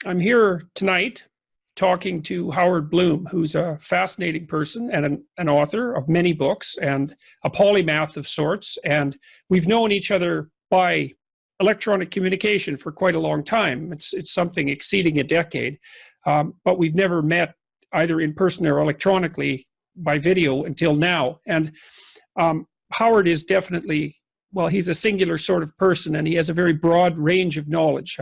I'm here tonight talking to Howard Bloom, who's a fascinating person and an author of many books and a polymath of sorts. And we've known each other by electronic communication for quite a long time. It's something exceeding a decade, but we've never met either in person or electronically by video until now. And Howard is definitely, well, he's a singular sort of person, and he has a very broad range of knowledge,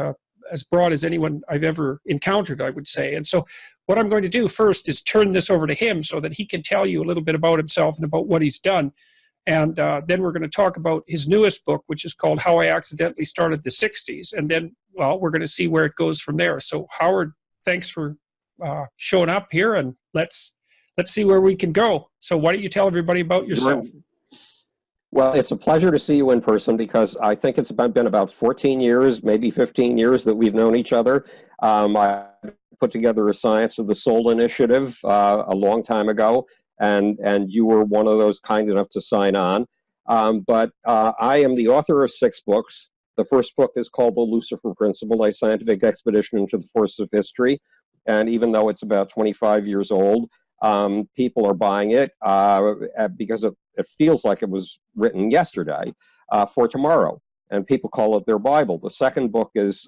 as broad as anyone I've ever encountered, I would say. And so what I'm going to do first is turn this over to him so that he can tell you a little bit about himself and about what he's done. And then we're going to talk about his newest book, which is called How I Accidentally Started the 60s. And then, well, we're going to see where it goes from there. So Howard, thanks for showing up here, and let's see where we can go. So why don't you tell everybody about yourself? Well, it's a pleasure to see you in person, because I think it's been about 14 years, maybe 15 years that we've known each other. I put together a Science of the Soul initiative a long time ago, and you were one of those kind enough to sign on. But I am the author of 6 books. The first book is called The Lucifer Principle, a scientific expedition into the force of history. And even though it's about 25 years old, people are buying it because it feels like it was written yesterday for tomorrow. And people call it their Bible. The second book is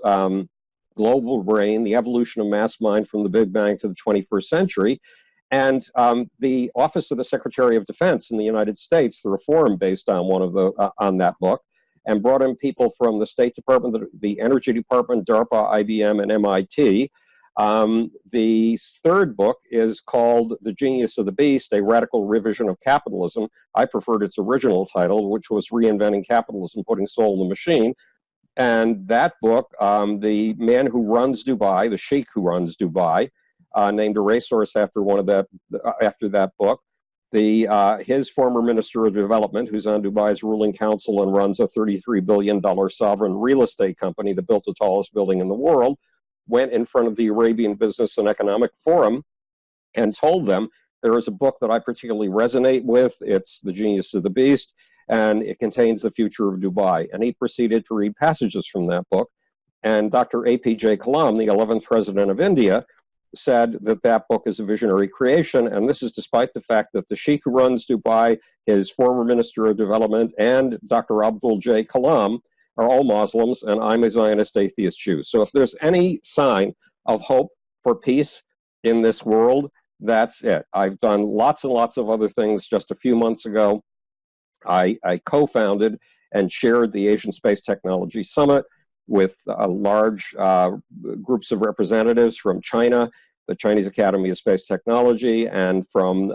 Global Brain, The Evolution of Mass Mind from the Big Bang to the 21st Century. And the Office of the Secretary of Defense in the United States, the reform based on on that book, and brought in people from the State Department, the Energy Department, DARPA, IBM, and MIT. The third book is called The Genius of the Beast, a radical revision of capitalism. I preferred its original title, which was Reinventing Capitalism, Putting Soul in the Machine. And that book, the man who runs Dubai, the sheikh who runs Dubai, named a racehorse after after that book. His former Minister of Development, who's on Dubai's ruling council and runs a $33 billion sovereign real estate company that built the tallest building in the world, went in front of the Arabian Business and Economic Forum and told them, there is a book that I particularly resonate with. It's The Genius of the Beast, and it contains the future of Dubai. And he proceeded to read passages from that book. And Dr. APJ Kalam, the 11th president of India, said that that book is a visionary creation. And this is despite the fact that the sheikh who runs Dubai, his former Minister of Development, and Dr. Abdul J. Kalam are all Muslims, and I'm a Zionist atheist Jew. So if there's any sign of hope for peace in this world, that's it. I've done lots and lots of other things. Just a few months ago, I co-founded and chaired the Asian Space Technology Summit with large groups of representatives from China, the Chinese Academy of Space Technology, and from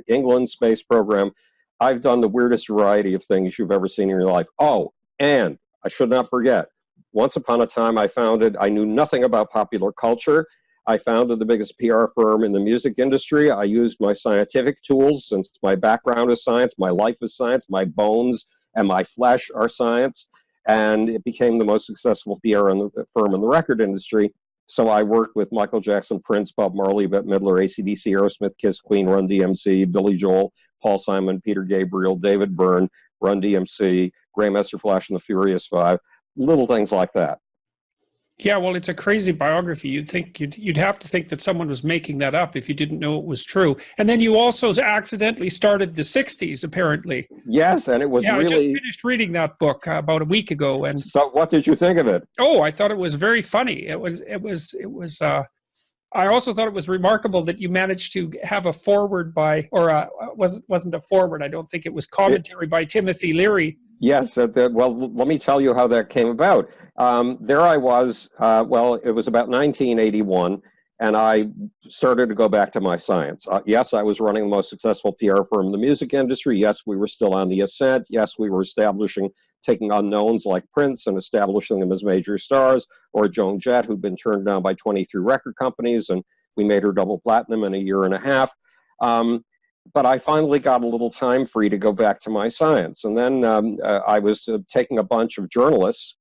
England's space program. I've done the weirdest variety of things you've ever seen in your life. Oh, and I should not forget, once upon a time I knew nothing about popular culture. I founded the biggest PR firm in the music industry. I used my scientific tools, since my background is science, my life is science, my bones and my flesh are science, and it became the most successful PR firm in the record industry. So I worked with Michael Jackson, Prince, Bob Marley, Bette Midler, AC/DC, Aerosmith, Kiss, Queen, Run DMC, Billy Joel, Paul Simon, Peter Gabriel, David Byrne, Run DMC, Grandmaster Flash and the Furious Five, little things like that. Yeah, well, it's a crazy biography. You'd have to think that someone was making that up if you didn't know it was true. And then you also accidentally started the 60s, apparently. Yes, and it was really... I just finished reading that book about a week ago. And so what did you think of it? Oh, I thought it was very funny. It was I also thought it was remarkable that you managed to have a foreword by, or wasn't a foreword, I don't think it was commentary by Timothy Leary. Yes, well, let me tell you how that came about. There I was, it was about 1981, and I started to go back to my science. Yes, I was running the most successful PR firm in the music industry. Yes, we were still on the ascent. Yes, we were taking unknowns like Prince and establishing them as major stars, or Joan Jett, who'd been turned down by 23 record companies, and we made her double platinum in a year and a half. But I finally got a little time free to go back to my science. And then I was taking a bunch of journalists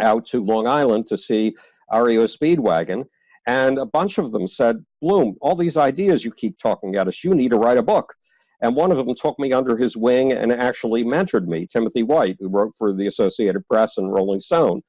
out to Long Island to see REO Speedwagon. And a bunch of them said, Bloom, all these ideas you keep talking at us, you need to write a book. And one of them took me under his wing and actually mentored me, Timothy White, who wrote for the Associated Press and Rolling Stone.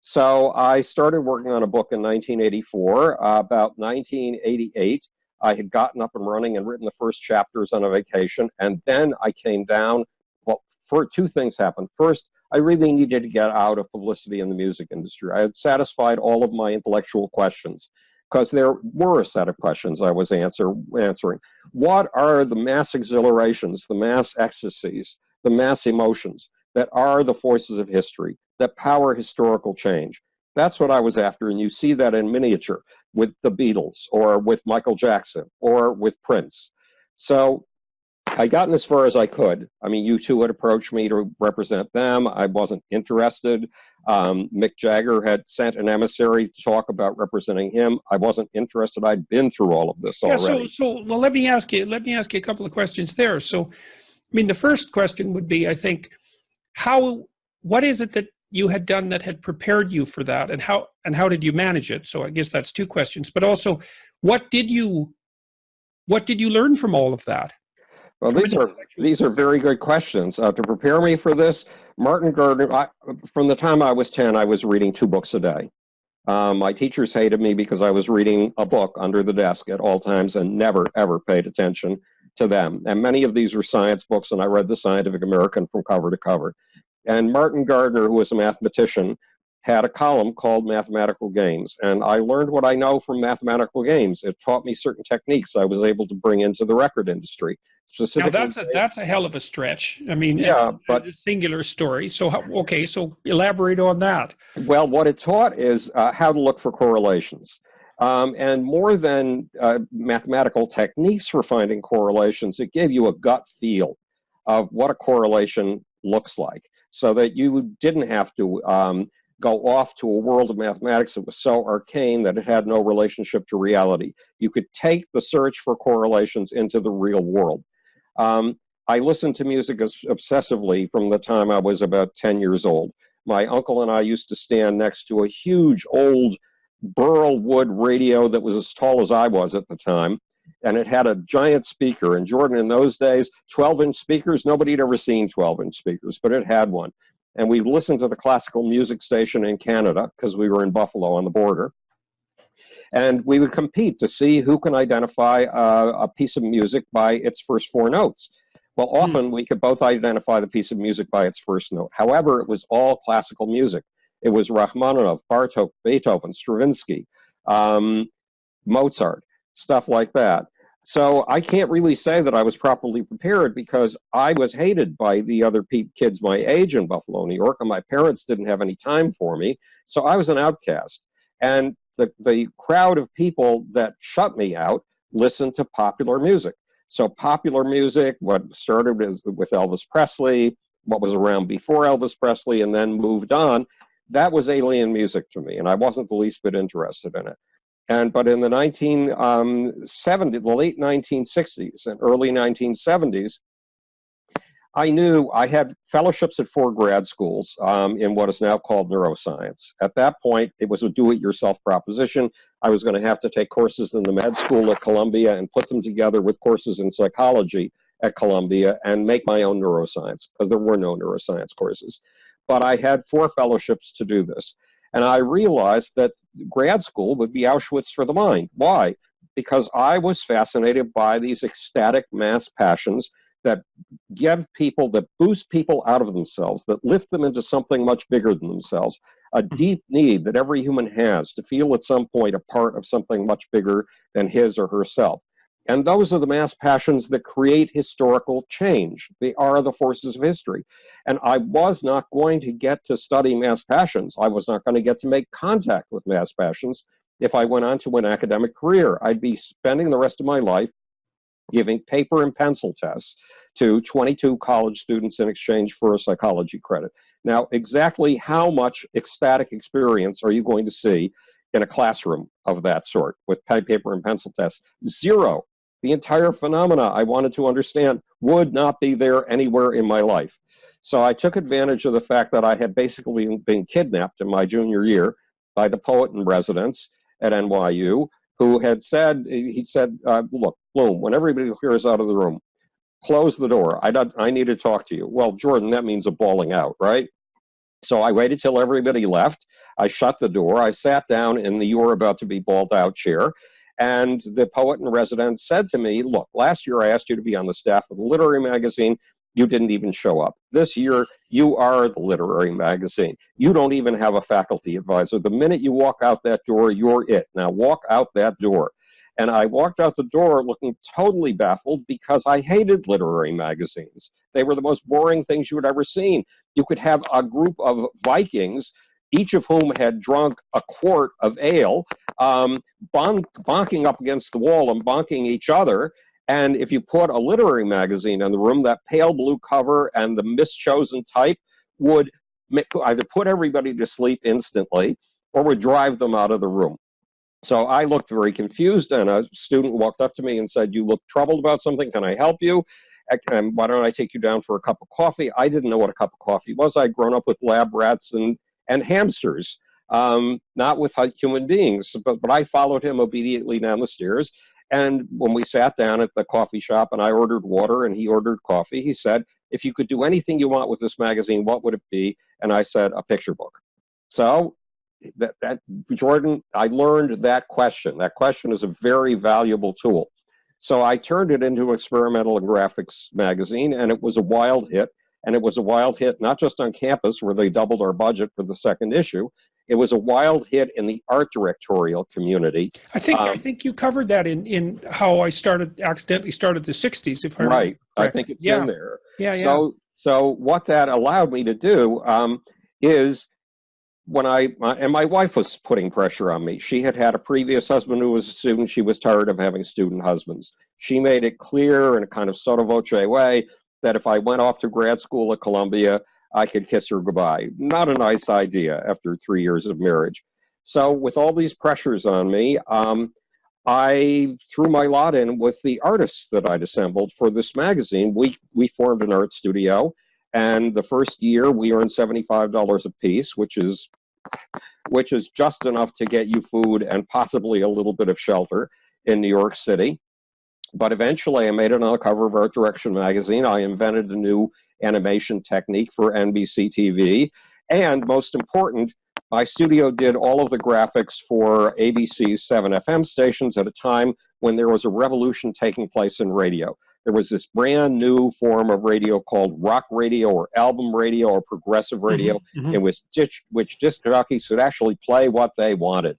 So I started working on a book in 1984. About 1988, I had gotten up and running and written the first chapters on a vacation. And then I came down. Well, two things happened. First, I really needed to get out of publicity in the music industry. I had satisfied all of my intellectual questions because there were a set of questions I was answering. What are the mass exhilarations, the mass ecstasies, the mass emotions that are the forces of history, that power historical change? That's what I was after, and you see that in miniature with the Beatles or with Michael Jackson or with Prince. So I gotten as far as I could. I mean, U2 had approached me to represent them. I wasn't interested. Mick Jagger had sent an emissary to talk about representing him. I wasn't interested. I'd been through all of this already. Well, let me ask you a couple of questions there. So, I mean, the first question would be, I think, what is it that you had done that had prepared you for that, and how did you manage it? So I guess that's two questions. But also, what did you learn from all of that? Well, these are very good questions. To prepare me for this, Martin Gardner, from the time I was 10, I was reading 2 books a day. My teachers hated me because I was reading a book under the desk at all times and never, ever paid attention to them. And many of these were science books, and I read the Scientific American from cover to cover. And Martin Gardner, who was a mathematician, had a column called Mathematical Games. And I learned what I know from mathematical games. It taught me certain techniques I was able to bring into the record industry. Now that's a hell of a stretch. I mean, yeah, but a singular story. So so elaborate on that. Well, what it taught is how to look for correlations, and more than mathematical techniques for finding correlations, it gave you a gut feel of what a correlation looks like, so that you didn't have to go off to a world of mathematics that was so arcane that it had no relationship to reality. You could take the search for correlations into the real world. I listened to music obsessively from the time I was about 10 years old. My uncle and I used to stand next to a huge old burl wood radio that was as tall as I was at the time, and it had a giant speaker. And Jordan, in those days, 12-inch speakers, nobody had ever seen 12-inch speakers, but it had one. And we listened to the classical music station in Canada because we were in Buffalo on the border. And we would compete to see who can identify a piece of music by its first 4 notes. Well, often we could both identify the piece of music by its first note. However, it was all classical music. It was Rachmaninoff, Bartók, Beethoven, Stravinsky, Mozart, stuff like that. So I can't really say that I was properly prepared because I was hated by the other kids my age in Buffalo, New York, and my parents didn't have any time for me. So I was an outcast. And the crowd of people that shut me out listened to popular music. So popular music, what started with Elvis Presley, what was around before Elvis Presley, and then moved on, that was alien music to me, and I wasn't the least bit interested in it. But in the late 1960s and early 1970s, I knew I had fellowships at 4 grad schools in what is now called neuroscience. At that point, it was a do-it-yourself proposition. I was going to have to take courses in the med school at Columbia and put them together with courses in psychology at Columbia and make my own neuroscience, because there were no neuroscience courses. But I had 4 fellowships to do this. And I realized that grad school would be Auschwitz for the mind. Why? Because I was fascinated by these ecstatic mass passions that that boost people out of themselves, that lift them into something much bigger than themselves, a deep need that every human has to feel at some point a part of something much bigger than his or herself. And those are the mass passions that create historical change. They are the forces of history. And I was not going to get to study mass passions. I was not going to get to make contact with mass passions if I went on to an academic career. I'd be spending the rest of my life giving paper and pencil tests to 22 college students in exchange for a psychology credit. Now, exactly how much ecstatic experience are you going to see in a classroom of that sort with paper and pencil tests? 0. The entire phenomena I wanted to understand would not be there anywhere in my life. So I took advantage of the fact that I had basically been kidnapped in my junior year by the poet in residence at NYU, who had said, look, Bloom, when everybody clears out of the room, close the door. I need to talk to you. Well, Jordan, that means a bawling out, right? So I waited till everybody left. I shut the door. I sat down in the "you're about to be balled out" chair. And the poet in residence said to me, look, last year I asked you to be on the staff of the literary magazine. You didn't even show up. This year, you are the literary magazine. You don't even have a faculty advisor. The minute you walk out that door, you're it. Now walk out that door. And I walked out the door looking totally baffled because I hated literary magazines. They were the most boring things you had ever seen. You could have a group of Vikings, each of whom had drunk a quart of ale, bonking up against the wall and bonking each other. And if you put a literary magazine in the room, that pale blue cover and the mischosen type would either put everybody to sleep instantly or would drive them out of the room. So I looked very confused, and a student walked up to me and said, you look troubled about something. Can I help you? And why don't I take you down for a cup of coffee? I didn't know what a cup of coffee was. I'd grown up with lab rats and hamsters, not with human beings. But I followed him obediently down the stairs. And when we sat down at the coffee shop and I ordered water and he ordered coffee, he said, if you could do anything you want with this magazine, what would it be? And I said, a picture book. So Jordan, I learned that question. That question is a very valuable tool. So I turned it into Experimental and Graphics magazine, and it was a wild hit. And it was a wild hit not just on campus, where they doubled our budget for the second issue. It was a wild hit in the art directorial community. I think you covered that in how I accidentally started the 60s, if I remember. Right. I think it's in there. Yeah. So what that allowed me to do is when my wife was putting pressure on me. She had a previous husband who was a student. She was tired of having student husbands. She made it clear in a kind of sotto voce way that if I went off to grad school at Columbia, I could kiss her goodbye. Not a nice idea after 3 years of marriage. So with all these pressures on me, I threw my lot in with the artists that I'd assembled for this magazine. We formed an art studio, and the first year we earned $75 a piece, which is just enough to get you food and possibly a little bit of shelter in New York City. But eventually I made it on the cover of Art Direction magazine. I invented a new animation technique for NBC TV. And most important, my studio did all of the graphics for ABC's 7FM stations at a time when there was a revolution taking place in radio. There was this brand new form of radio called rock radio or album radio or progressive radio, in which disc jockeys could actually play what they wanted.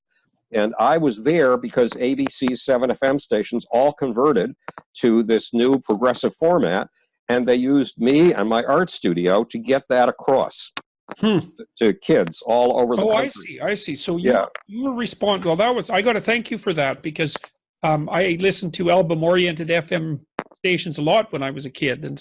And I was there because ABC's 7FM stations all converted to this new progressive format, and they used me and my art studio to get that across to kids all over the country. I see. So you were responsible. Well, I got to thank you for that, because I listened to album-oriented FM stations a lot when I was a kid, and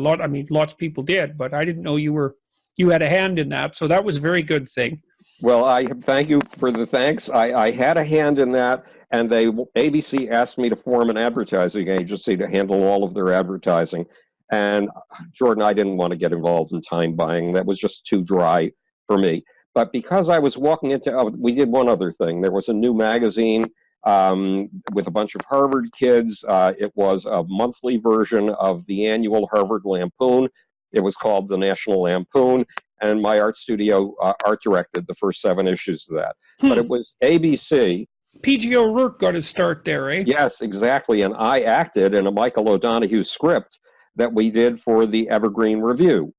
lots of people did, but I didn't know you had a hand in that. So that was a very good thing. Well, I thank you for the thanks. I had a hand in that, and ABC asked me to form an advertising agency to handle all of their advertising. And Jordan, I didn't want to get involved in time buying. That was just too dry for me. But because I was walking into, we did one other thing. There was a new magazine with a bunch of Harvard kids. It was a monthly version of the annual Harvard Lampoon. It was called the National Lampoon. And my art studio art directed the first 7 issues of that. But it was ABC. P.G. O'Rourke got his start there, eh? Yes, exactly. And I acted in a Michael O'Donoghue script that we did for the Evergreen Review,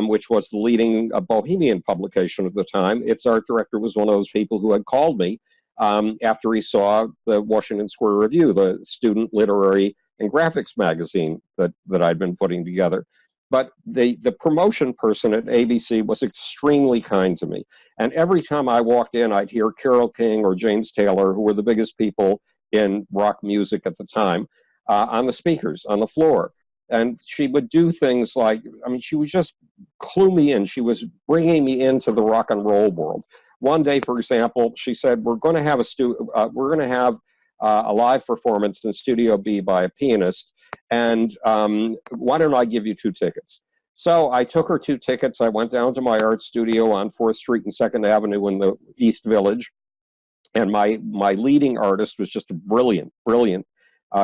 which was the leading Bohemian publication at the time. Its art director was one of those people who had called me after he saw the Washington Square Review, the student literary and graphics magazine that I'd been putting together. But the promotion person at ABC was extremely kind to me. And every time I walked in, I'd hear Carole King or James Taylor, who were the biggest people in rock music at the time, on the speakers, on the floor. And she would do things like, she would just clue me in. She was bringing me into the rock and roll world. One day, for example, she said, we're going to have a live performance in Studio B by a pianist. And why don't I give you 2 tickets? So I took her 2 tickets. I went down to my art studio on 4th Street and 2nd Avenue in the East Village. And my leading artist was just a brilliant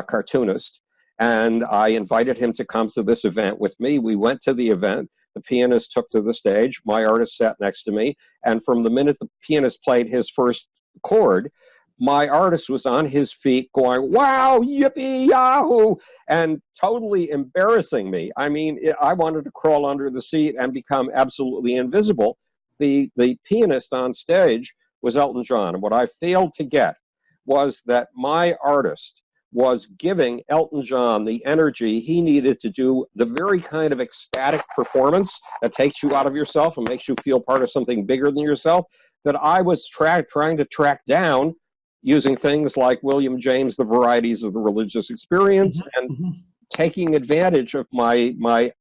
cartoonist. And I invited him to come to this event with me. We went to the event. the pianist took to the stage, my artist sat next to me, and from the minute the pianist played his first chord, my artist was on his feet going, wow, yippee, yahoo, and totally embarrassing me. I mean, I wanted to crawl under the seat and become absolutely invisible. The pianist on stage was Elton John. And what I failed to get was that my artist was giving Elton John the energy he needed to do the very kind of ecstatic performance that takes you out of yourself and makes you feel part of something bigger than yourself, that I was trying to track down using things like William James, The Varieties of the Religious Experience, and taking advantage of my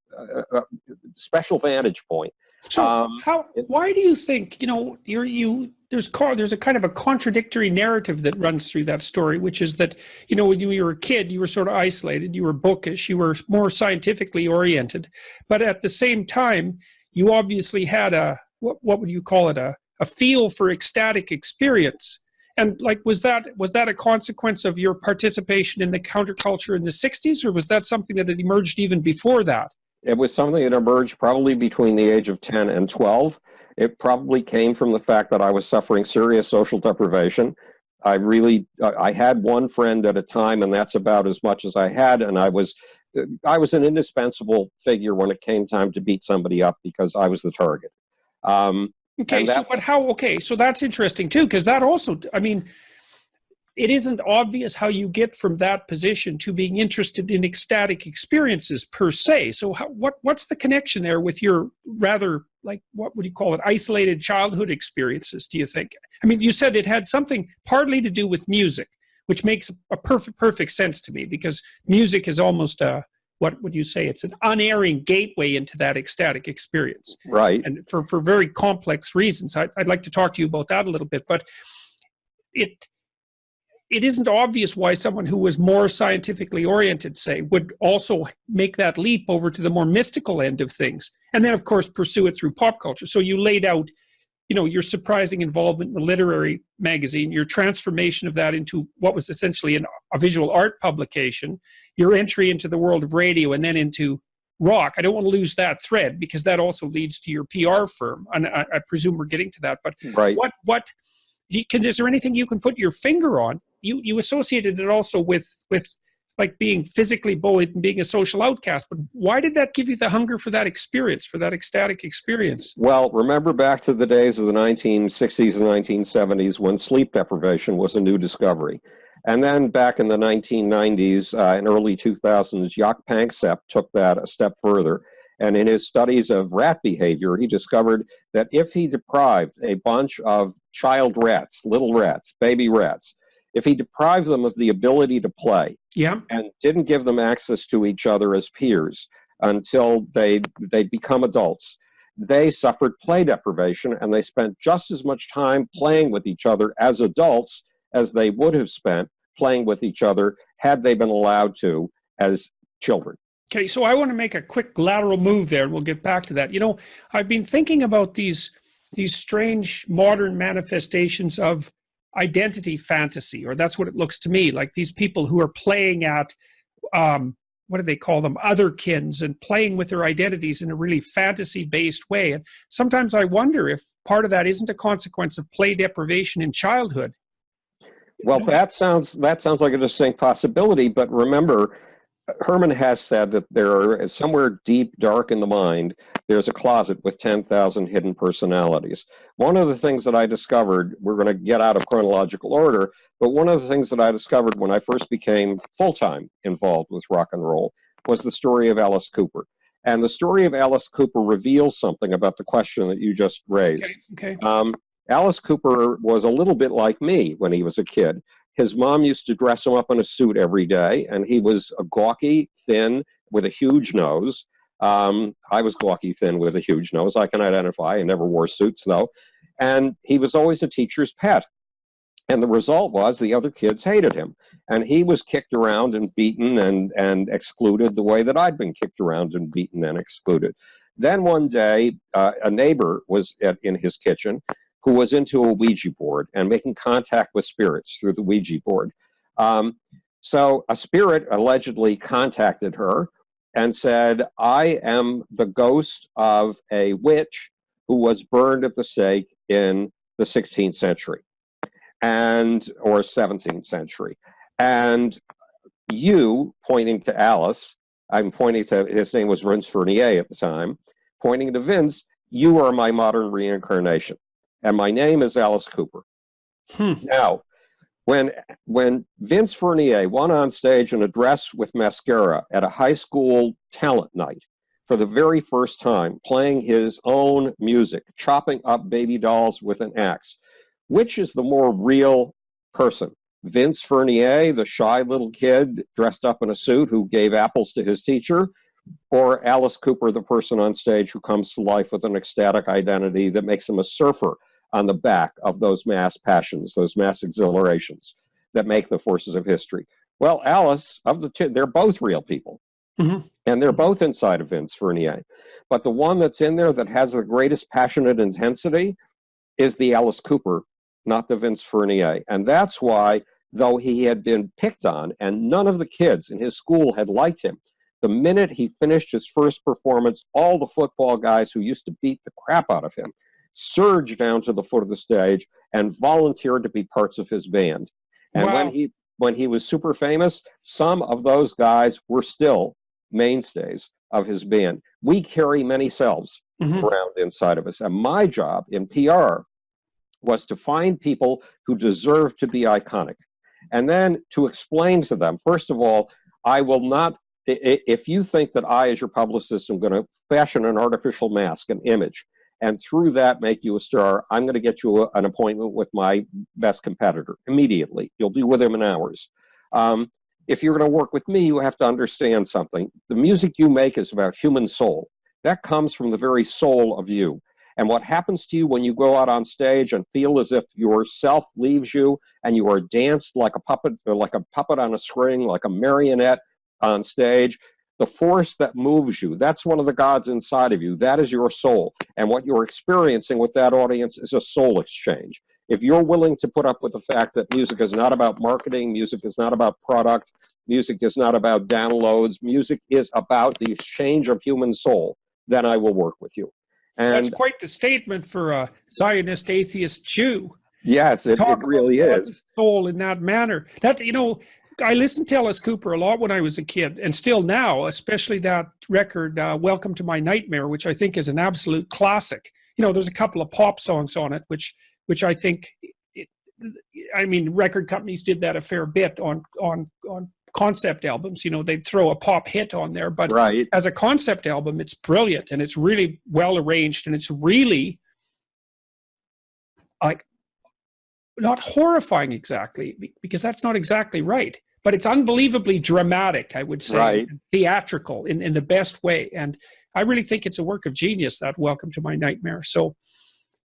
special vantage point. So why do you think, there's a kind of a contradictory narrative that runs through that story, which is that, when you were a kid, you were sort of isolated, you were bookish, you were more scientifically oriented, but at the same time, you obviously had what would you call it, a feel for ecstatic experience. And like, was that a consequence of your participation in the counterculture in the 60s, or was that something that had emerged even before that? It was something that emerged probably between the age of 10 and 12. It probably came from the fact that I was suffering serious social deprivation. I had one friend at a time, and that's about as much as I had. And I was an indispensable figure when it came time to beat somebody up because I was the target. So that's interesting too, because that also, I mean, it isn't obvious how you get from that position to being interested in ecstatic experiences per se. So what's the connection there with your rather, like, what would you call it, isolated childhood experiences, do you think? I mean, you said it had something partly to do with music, which makes a perfect sense to me, because music is almost what would you say? It's an unerring gateway into that ecstatic experience. Right. And for very complex reasons. I'd like to talk to you about that a little bit, but it isn't obvious why someone who was more scientifically oriented, say, would also make that leap over to the more mystical end of things. And then, of course, pursue it through pop culture. So you laid out, your surprising involvement in the literary magazine, your transformation of that into what was essentially a visual art publication, your entry into the world of radio, and then into rock. I don't want to lose that thread, because that also leads to your PR firm. And I presume we're getting to that. But right. Is there anything you can put your finger on? You associated it also with like being physically bullied and being a social outcast, but why did that give you the hunger for that experience, for that ecstatic experience? Well, remember back to the days of the 1960s and 1970s when sleep deprivation was a new discovery. And then back in the 1990s and early 2000s, Jaak Panksepp took that a step further. And in his studies of rat behavior, he discovered that if he deprived a bunch of child rats, little rats, baby rats, if he deprived them of the ability to play, and didn't give them access to each other as peers until they'd become adults, they suffered play deprivation, and they spent just as much time playing with each other as adults as they would have spent playing with each other had they been allowed to as children. Okay, so I want to make a quick lateral move there, and we'll get back to that. I've been thinking about these strange modern manifestations of identity fantasy, or that's what it looks to me like, these people who are playing at what do they call them, otherkins, and playing with their identities in a really fantasy-based way. And sometimes I wonder if part of that isn't a consequence of play deprivation in childhood. Well, that sounds like a distinct possibility, but remember, Herman Hesse said that there are somewhere deep, dark in the mind, there's a closet with 10,000 hidden personalities. One of the things that I discovered, we're going to get out of chronological order, but one of the things that I discovered when I first became full-time involved with rock and roll was the story of Alice Cooper. And the story of Alice Cooper reveals something about the question that you just raised. Okay. Alice Cooper was a little bit like me when he was a kid. His mom used to dress him up in a suit every day, and he was a gawky, thin, with a huge nose. I was gawky, thin, with a huge nose. I can identify. I never wore suits, though. And he was always a teacher's pet. And the result was the other kids hated him. And he was kicked around and beaten and excluded the way that I'd been kicked around and beaten and excluded. Then one day, a neighbor was in his kitchen who was into a Ouija board and making contact with spirits through the Ouija board. So a spirit allegedly contacted her and said, I am the ghost of a witch who was burned at the stake in the 16th century or 17th century. And you, pointing to Alice, I'm pointing to, his name was Vince Fournier at the time, pointing to Vince, you are my modern reincarnation. And my name is Alice Cooper. Now, when Vince Fournier went on stage in a dress with mascara at a high school talent night for the very first time, playing his own music, chopping up baby dolls with an axe, which is the more real person? Vince Fournier, the shy little kid dressed up in a suit who gave apples to his teacher, or Alice Cooper, the person on stage who comes to life with an ecstatic identity that makes him a surfer on the back of those mass passions, those mass exhilarations that make the forces of history? Well, Alice, of the two, they're both real people. Mm-hmm. And they're both inside of Vince Fournier. But the one that's in there that has the greatest passionate intensity is the Alice Cooper, not the Vince Fournier. And that's why, though he had been picked on and none of the kids in his school had liked him, the minute he finished his first performance, all the football guys who used to beat the crap out of him surged down to the foot of the stage and volunteered to be parts of his band. And wow. when he was super famous, some of those guys were still mainstays of his band. We carry many selves around inside of us. And my job in PR was to find people who deserve to be iconic. And then to explain to them, first of all, I will not, if you think that I, as your publicist, am going to fashion an artificial mask, an image, and through that make you a star, I'm going to get you an appointment with my best competitor immediately. You'll be with him in hours. If you're going to work with me, you have to understand something. The music you make is about human soul. That comes from the very soul of you. And what happens to you when you go out on stage and feel as if yourself leaves you and you are danced like a puppet, or like a puppet on a string, like a marionette on stage, the force that moves you, that's one of the gods inside of you. That is your soul. And what you're experiencing with that audience is a soul exchange. If you're willing to put up with the fact that music is not about marketing, music is not about product, music is not about downloads, music is about the exchange of human soul, then I will work with you. And that's quite the statement for a Zionist atheist Jew. Yes, it really is. Soul in that manner. That, you know, I listened to Alice Cooper a lot when I was a kid, and still now, especially that record, Welcome to My Nightmare, which I think is an absolute classic. You know, there's a couple of pop songs on it, which I think, record companies did that a fair bit on concept albums. You know, they'd throw a pop hit on there, but right. As a concept album, it's brilliant, and it's really well arranged, and it's really like not horrifying exactly, because that's not exactly right, but it's unbelievably dramatic, I would say, right. Theatrical in the best way. And I really think it's a work of genius, that Welcome to My Nightmare. So,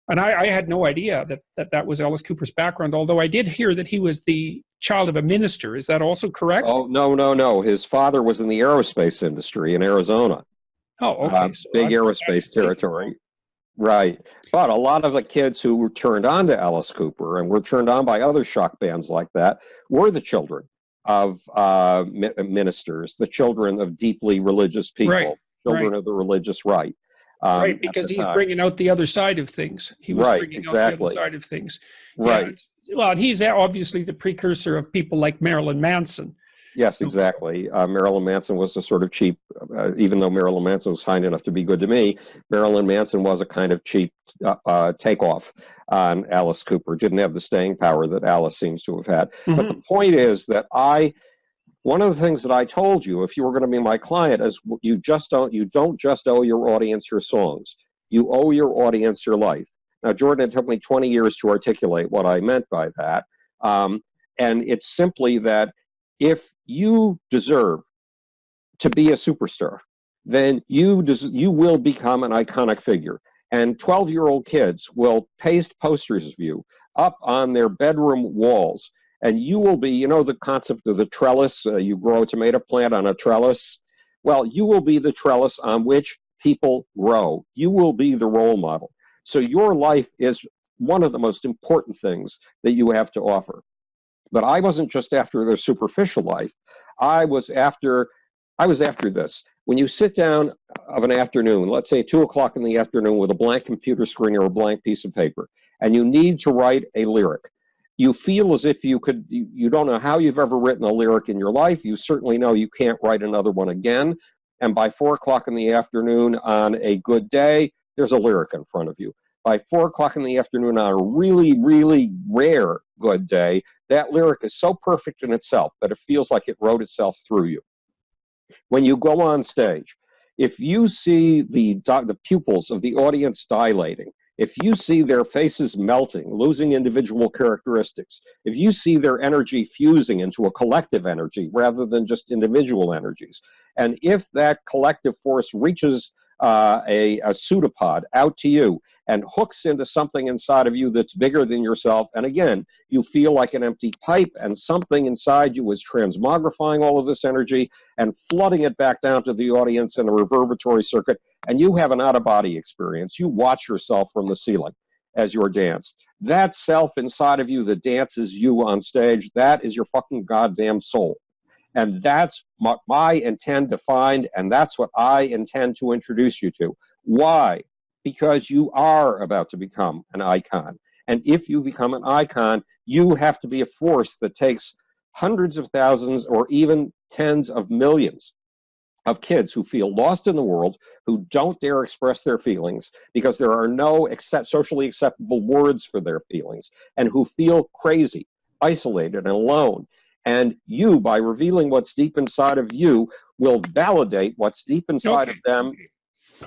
and I had no idea that was Alice Cooper's background, although I did hear that he was the child of a minister. Is that also correct? Oh, no. His father was in the aerospace industry in Arizona. Oh, okay. So big aerospace territory. Right. But a lot of the kids who were turned on to Alice Cooper and were turned on by other shock bands like that were the children of ministers, the children of deeply religious people, right. Children of the religious right. Right, because he's bringing out the other side of things. He was bringing out the other side of things. Right. Yeah. Well, and he's obviously the precursor of people like Marilyn Manson. Yes, exactly. Marilyn Manson was a sort of cheap, even though Marilyn Manson was kind enough to be good to me, Marilyn Manson was a kind of cheap takeoff on Alice Cooper. Didn't have the staying power that Alice seems to have had. Mm-hmm. But the point is that one of the things that I told you, if you were going to be my client, is you don't just owe your audience your songs. You owe your audience your life. Now, Jordan, it took me 20 years to articulate what I meant by that. And it's simply that if you deserve to be a superstar, then you will become an iconic figure. And 12-year-old kids will paste posters of you up on their bedroom walls. And you will be, the concept of the trellis, you grow a tomato plant on a trellis. Well, you will be the trellis on which people grow. You will be the role model. So your life is one of the most important things that you have to offer. But I wasn't just after their superficial life. I was after this. When you sit down of an afternoon, let's say 2 o'clock in the afternoon with a blank computer screen or a blank piece of paper, and you need to write a lyric, you feel as if you don't know how you've ever written a lyric in your life. You certainly know you can't write another one again. And by 4 o'clock in the afternoon on a good day, there's a lyric in front of you. By 4 o'clock in the afternoon on a really, really rare good day, that lyric is so perfect in itself that it feels like it wrote itself through you. When you go on stage, if you see the pupils of the audience dilating, if you see their faces melting, losing individual characteristics, if you see their energy fusing into a collective energy rather than just individual energies, and if that collective force reaches a pseudopod out to you and hooks into something inside of you that's bigger than yourself, and again, you feel like an empty pipe and something inside you is transmogrifying all of this energy and flooding it back down to the audience in a reverberatory circuit, and you have an out-of-body experience. You watch yourself from the ceiling as you're danced. That self inside of you that dances you on stage, that is your fucking goddamn soul. And that's what I intend to find, and that's what I intend to introduce you to. Why? Because you are about to become an icon. And if you become an icon, you have to be a force that takes hundreds of thousands or even tens of millions of kids who feel lost in the world, who don't dare express their feelings because there are no socially acceptable words for their feelings, and who feel crazy, isolated, and alone. And you, by revealing what's deep inside of you, will validate what's deep inside of them.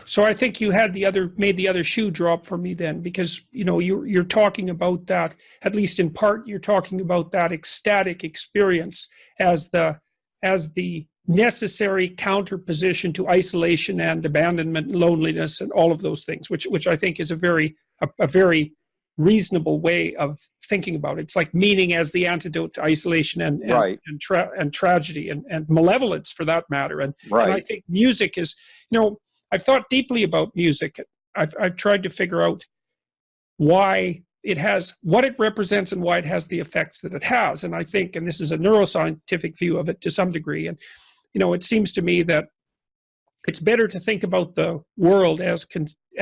So I think you had made the other shoe drop for me then, because you're talking about that, at least in part, you're talking about that ecstatic experience as the necessary counterposition to isolation and abandonment and loneliness and all of those things, which I think is a very reasonable way of thinking about it. It's like meaning as the antidote to isolation and tragedy and malevolence, for that matter. And I think music is, I've thought deeply about music. I've tried to figure out why it has, what it represents and why it has the effects that it has. And I think, and this is a neuroscientific view of it to some degree, and it seems to me that it's better to think about the world as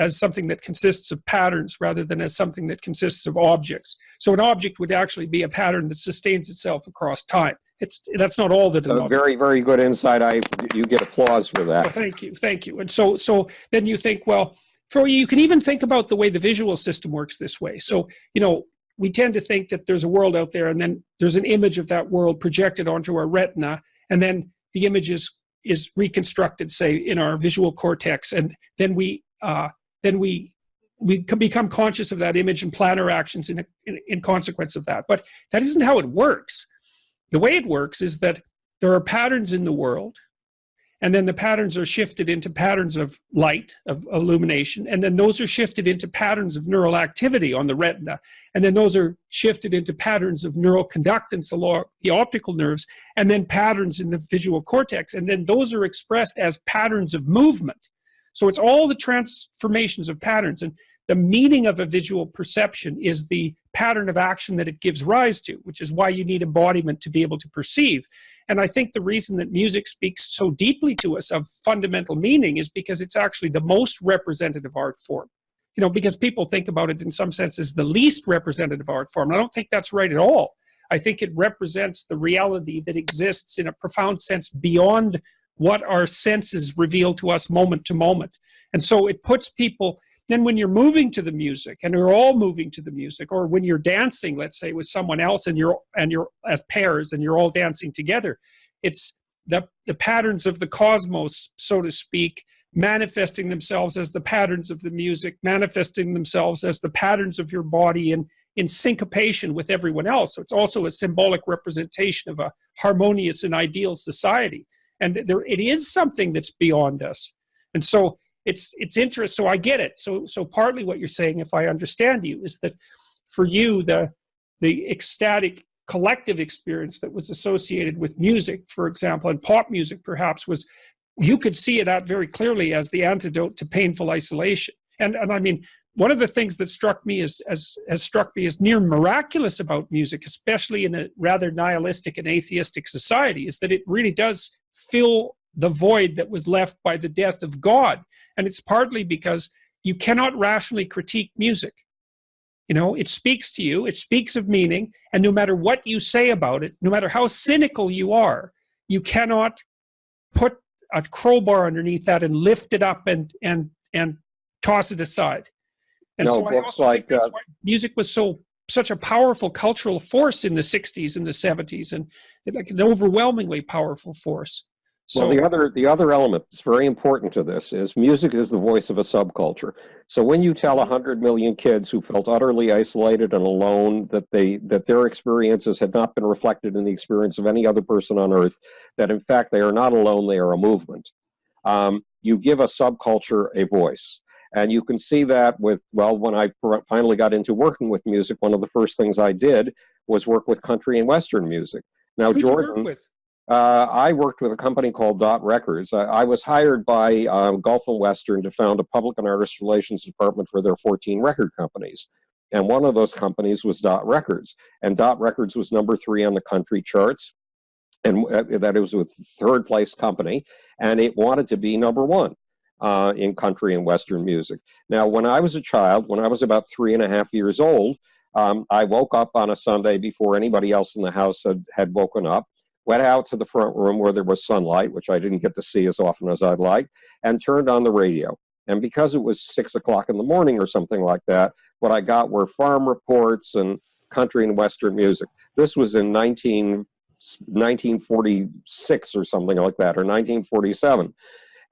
something that consists of patterns rather than as something that consists of objects. So an object would actually be a pattern that sustains itself across time. That's not all that. A very, very good insight. You get applause for that. Well, thank you. And so then you think, well, you can even think about the way the visual system works this way. So we tend to think that there's a world out there, and then there's an image of that world projected onto our retina, and then the image is reconstructed, say, in our visual cortex, and then we can become conscious of that image and plan our actions in consequence of that. But that isn't how it works. The way it works is that there are patterns in the world, and then the patterns are shifted into patterns of light, of illumination, and then those are shifted into patterns of neural activity on the retina, and then those are shifted into patterns of neural conductance along the optical nerves, and then patterns in the visual cortex, and then those are expressed as patterns of movement. So it's all the transformations of patterns, and the meaning of a visual perception is the pattern of action that it gives rise to, which is why you need embodiment to be able to perceive. And I think the reason that music speaks so deeply to us of fundamental meaning is because it's actually the most representative art form. Because people think about it in some sense as the least representative art form. I don't think that's right at all. I think it represents the reality that exists in a profound sense beyond what our senses reveal to us moment to moment. And so it puts people, then when you're moving to the music, and you're all moving to the music, or when you're dancing, let's say, with someone else, and you're as pairs and you're all dancing together, it's the patterns of the cosmos, so to speak, manifesting themselves as the patterns of the music, manifesting themselves as the patterns of your body in syncopation with everyone else. So it's also a symbolic representation of a harmonious and ideal society. And it is something that's beyond us. And so it's interesting. So I get it. So partly what you're saying, if I understand you, is that for you, the ecstatic collective experience that was associated with music, for example, and pop music perhaps, was, you could see that very clearly as the antidote to painful isolation. And I mean, one of the things that struck me as near miraculous about music, especially in a rather nihilistic and atheistic society, is that it really does fill the void that was left by the death of God. And it's partly because you cannot rationally critique music. You know, it speaks to you, it speaks of meaning, and no matter what you say about it, no matter how cynical you are, you cannot put a crowbar underneath that and lift it up and toss it aside. And No, so I books also think like that's why music was such a powerful cultural force in the 60s and the 70s, and like an overwhelmingly powerful force. well, So the other element that's very important to this is music is the voice of a subculture. So when you tell 100 million kids who felt utterly isolated and alone that their experiences had not been reflected in the experience of any other person on earth, that in fact they are not alone, they are a movement. You give a subculture a voice. And you can see that with, well, when I finally got into working with music, one of the first things I did was work with country and Western music. Now, who'd you work Jordan, with? I worked with a company called Dot Records. I was hired by Gulf and Western to found a public and artist relations department for their 14 record companies. And one of those companies was Dot Records. And Dot Records was #3 on the country charts. And that it was with third place company. And it wanted to be #1 in country and Western music. Now, when I was a child, when I was about 3.5 years old, I woke up on a Sunday before anybody else in the house had woken up, went out to the front room where there was sunlight, which I didn't get to see as often as I'd like, and turned on the radio. And because it was 6 o'clock in the morning or something like that, what I got were farm reports and country and Western music. This was in 1946 or something like that, or 1947.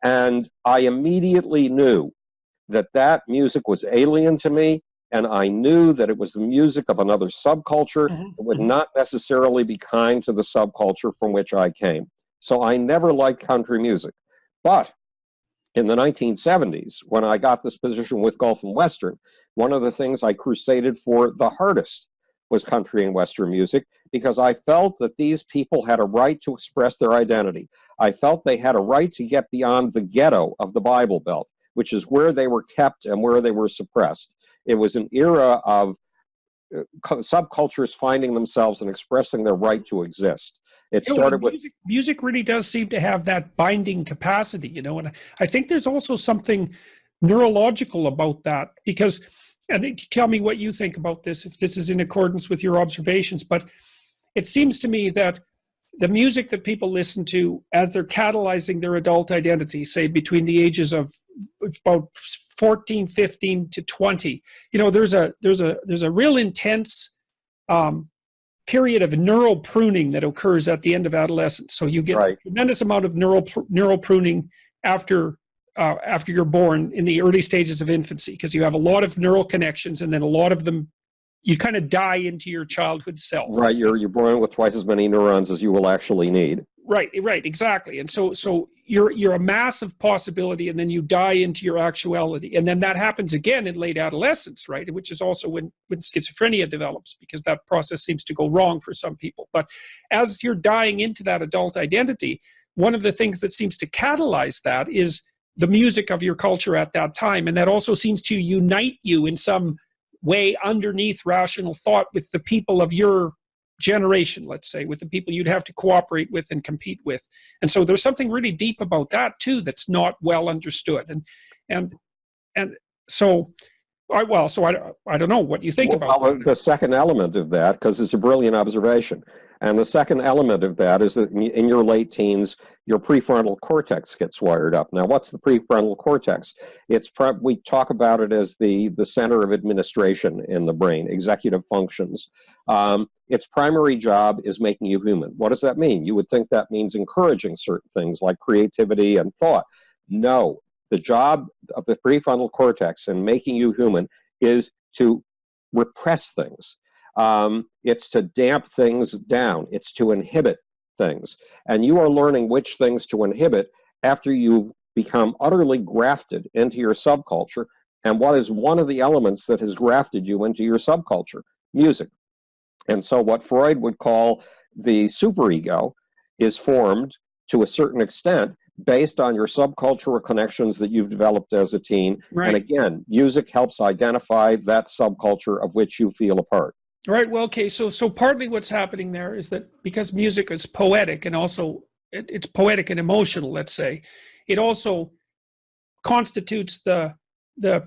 And I immediately knew that that music was alien to me, and I knew that it was the music of another subculture that would not necessarily be kind to the subculture from which I came. So I never liked country music. But in the 1970s, when I got this position with Gulf and Western, one of the things I crusaded for the hardest was country and Western music, because I felt that these people had a right to express their identity. I felt they had a right to get beyond the ghetto of the Bible Belt, which is where they were kept and where they were suppressed. It was an era of subcultures finding themselves and expressing their right to exist. It started with music really does seem to have that binding capacity, you know, and I think there's also something neurological about that, because, and tell me what you think about this, if this is in accordance with your observations, but it seems to me that the music that people listen to as they're catalyzing their adult identity, say between the ages of about 14, 15 to 20, you know, there's a real intense period of neural pruning that occurs at the end of adolescence. So you get a tremendous amount of neural pruning after you're born in the early stages of infancy, because you have a lot of neural connections, and then a lot of them, you kind of die into your childhood self. Right, you're born with twice as many neurons as you will actually need. Right, exactly. And so you're a massive possibility, and then you die into your actuality. And then that happens again in late adolescence, right? Which is also when schizophrenia develops, because that process seems to go wrong for some people. But as you're dying into that adult identity, one of the things that seems to catalyze that is the music of your culture at that time. And that also seems to unite you in some way underneath rational thought with the people of your generation, let's say, with the people you'd have to cooperate with and compete with. And so there's something really deep about that too that's not well understood. And so I don't know what you think about that. The second element of that, because it's a brilliant observation, and the second element of that is that in your late teens, your prefrontal cortex gets wired up. Now, what's the prefrontal cortex? We talk about it as the center of administration in the brain, executive functions. Its primary job is making you human. What does that mean? You would think that means encouraging certain things like creativity and thought. No, the job of the prefrontal cortex in making you human is to repress things. It's to damp things down. It's to inhibit things. And you are learning which things to inhibit after you've become utterly grafted into your subculture. And what is one of the elements that has grafted you into your subculture? Music. And so what Freud would call the superego is formed to a certain extent based on your subcultural connections that you've developed as a teen. Right. And again, music helps identify that subculture of which you feel a part. Right. Well, okay. So partly what's happening there is that because music is poetic and also it's poetic and emotional, let's say. It also constitutes the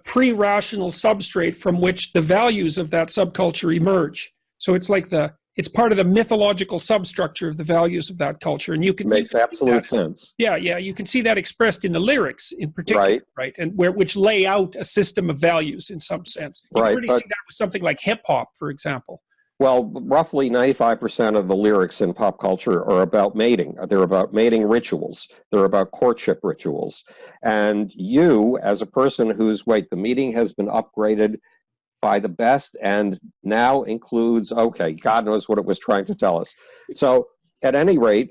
pre-rational substrate from which the values of that subculture emerge. So it's like it's part of the mythological substructure of the values of that culture, and you can Makes absolute sense. Yeah, you can see that expressed in the lyrics in particular, right? And which lay out a system of values in some sense. You can really see that with something like hip hop, for example. Well, roughly 95% of the lyrics in pop culture are about mating. They're about mating rituals. They're about courtship rituals. And you, as a person the meeting has been upgraded by the best and now includes, okay, God knows what it was trying to tell us. So at any rate,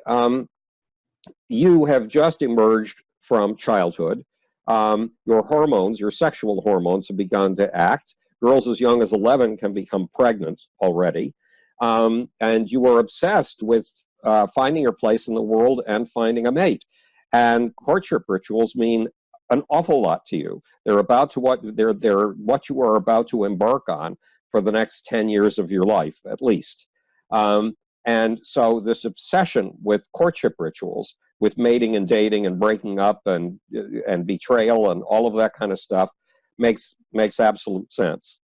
you have just emerged from childhood. Your hormones, your sexual hormones have begun to act. Girls as young as 11 can become pregnant already. And you are obsessed with finding your place in the world and finding a mate. And courtship rituals mean an awful lot to you. They're what you are about to embark on for the next 10 years of your life, at least. And so this obsession with courtship rituals, with mating and dating and breaking up and betrayal and all of that kind of stuff makes absolute sense.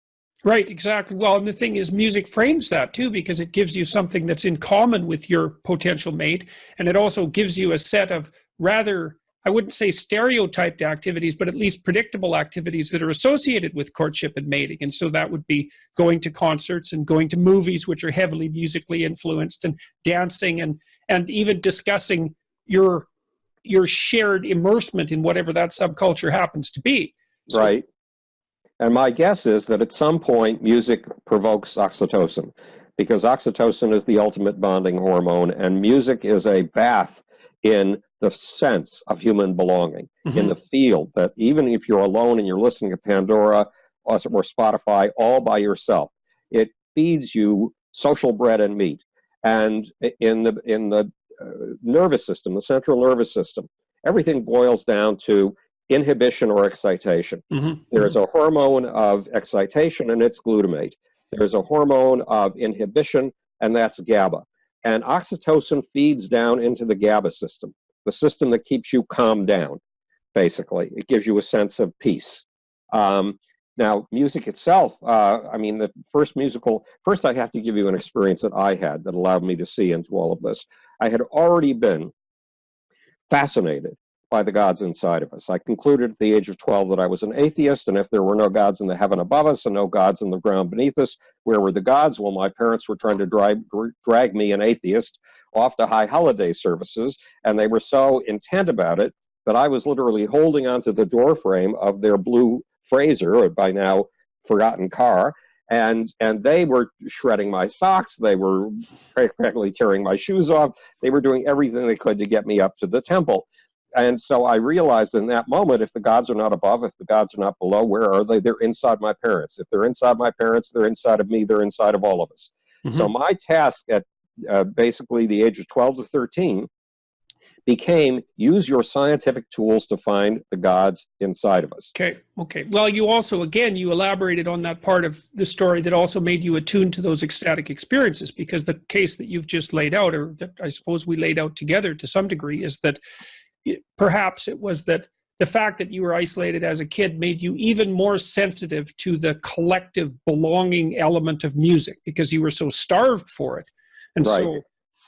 Right, exactly. Well, and the thing is, music frames that too, because it gives you something that's in common with your potential mate. And it also gives you a set of rather, I wouldn't say stereotyped activities, but at least predictable activities that are associated with courtship and mating. And so that would be going to concerts and going to movies, which are heavily musically influenced, and dancing and even discussing your shared immersement in whatever that subculture happens to be. So, right. And my guess is that at some point music provokes oxytocin, because oxytocin is the ultimate bonding hormone, and music is a bath in the sense of human belonging, in the field that even if you're alone and you're listening to Pandora or Spotify all by yourself, it feeds you social bread and meat. And in the nervous system, the central nervous system, everything boils down to inhibition or excitation. There's a hormone of excitation, and it's glutamate. There's a hormone of inhibition, and that's GABA. And oxytocin feeds down into the GABA system, the system that keeps you calmed down, basically. It gives you a sense of peace. Now, music itself, the first I have to give you an experience that I had that allowed me to see into all of this. I had already been fascinated by the gods inside of us. I concluded at the age of 12 that I was an atheist, and if there were no gods in the heaven above us and no gods in the ground beneath us, where were the gods? Well, my parents were trying to drag me, an atheist, off to high holiday services, and they were so intent about it that I was literally holding onto the door frame of their blue Fraser, or by now forgotten car, and they were shredding my socks. They were practically tearing my shoes off. They were doing everything they could to get me up to the temple. And so I realized in that moment, if the gods are not above, if the gods are not below, where are they? They're inside my parents. If they're inside my parents, they're inside of me. They're inside of all of us. So my task at basically the age of 12 to 13 became use your scientific tools to find the gods inside of us. Okay. Well, you also, again, you elaborated on that part of the story that also made you attuned to those ecstatic experiences, because the case that you've just laid out, or that I suppose we laid out together to some degree, is that perhaps it was that the fact that you were isolated as a kid made you even more sensitive to the collective belonging element of music, because you were so starved for it. And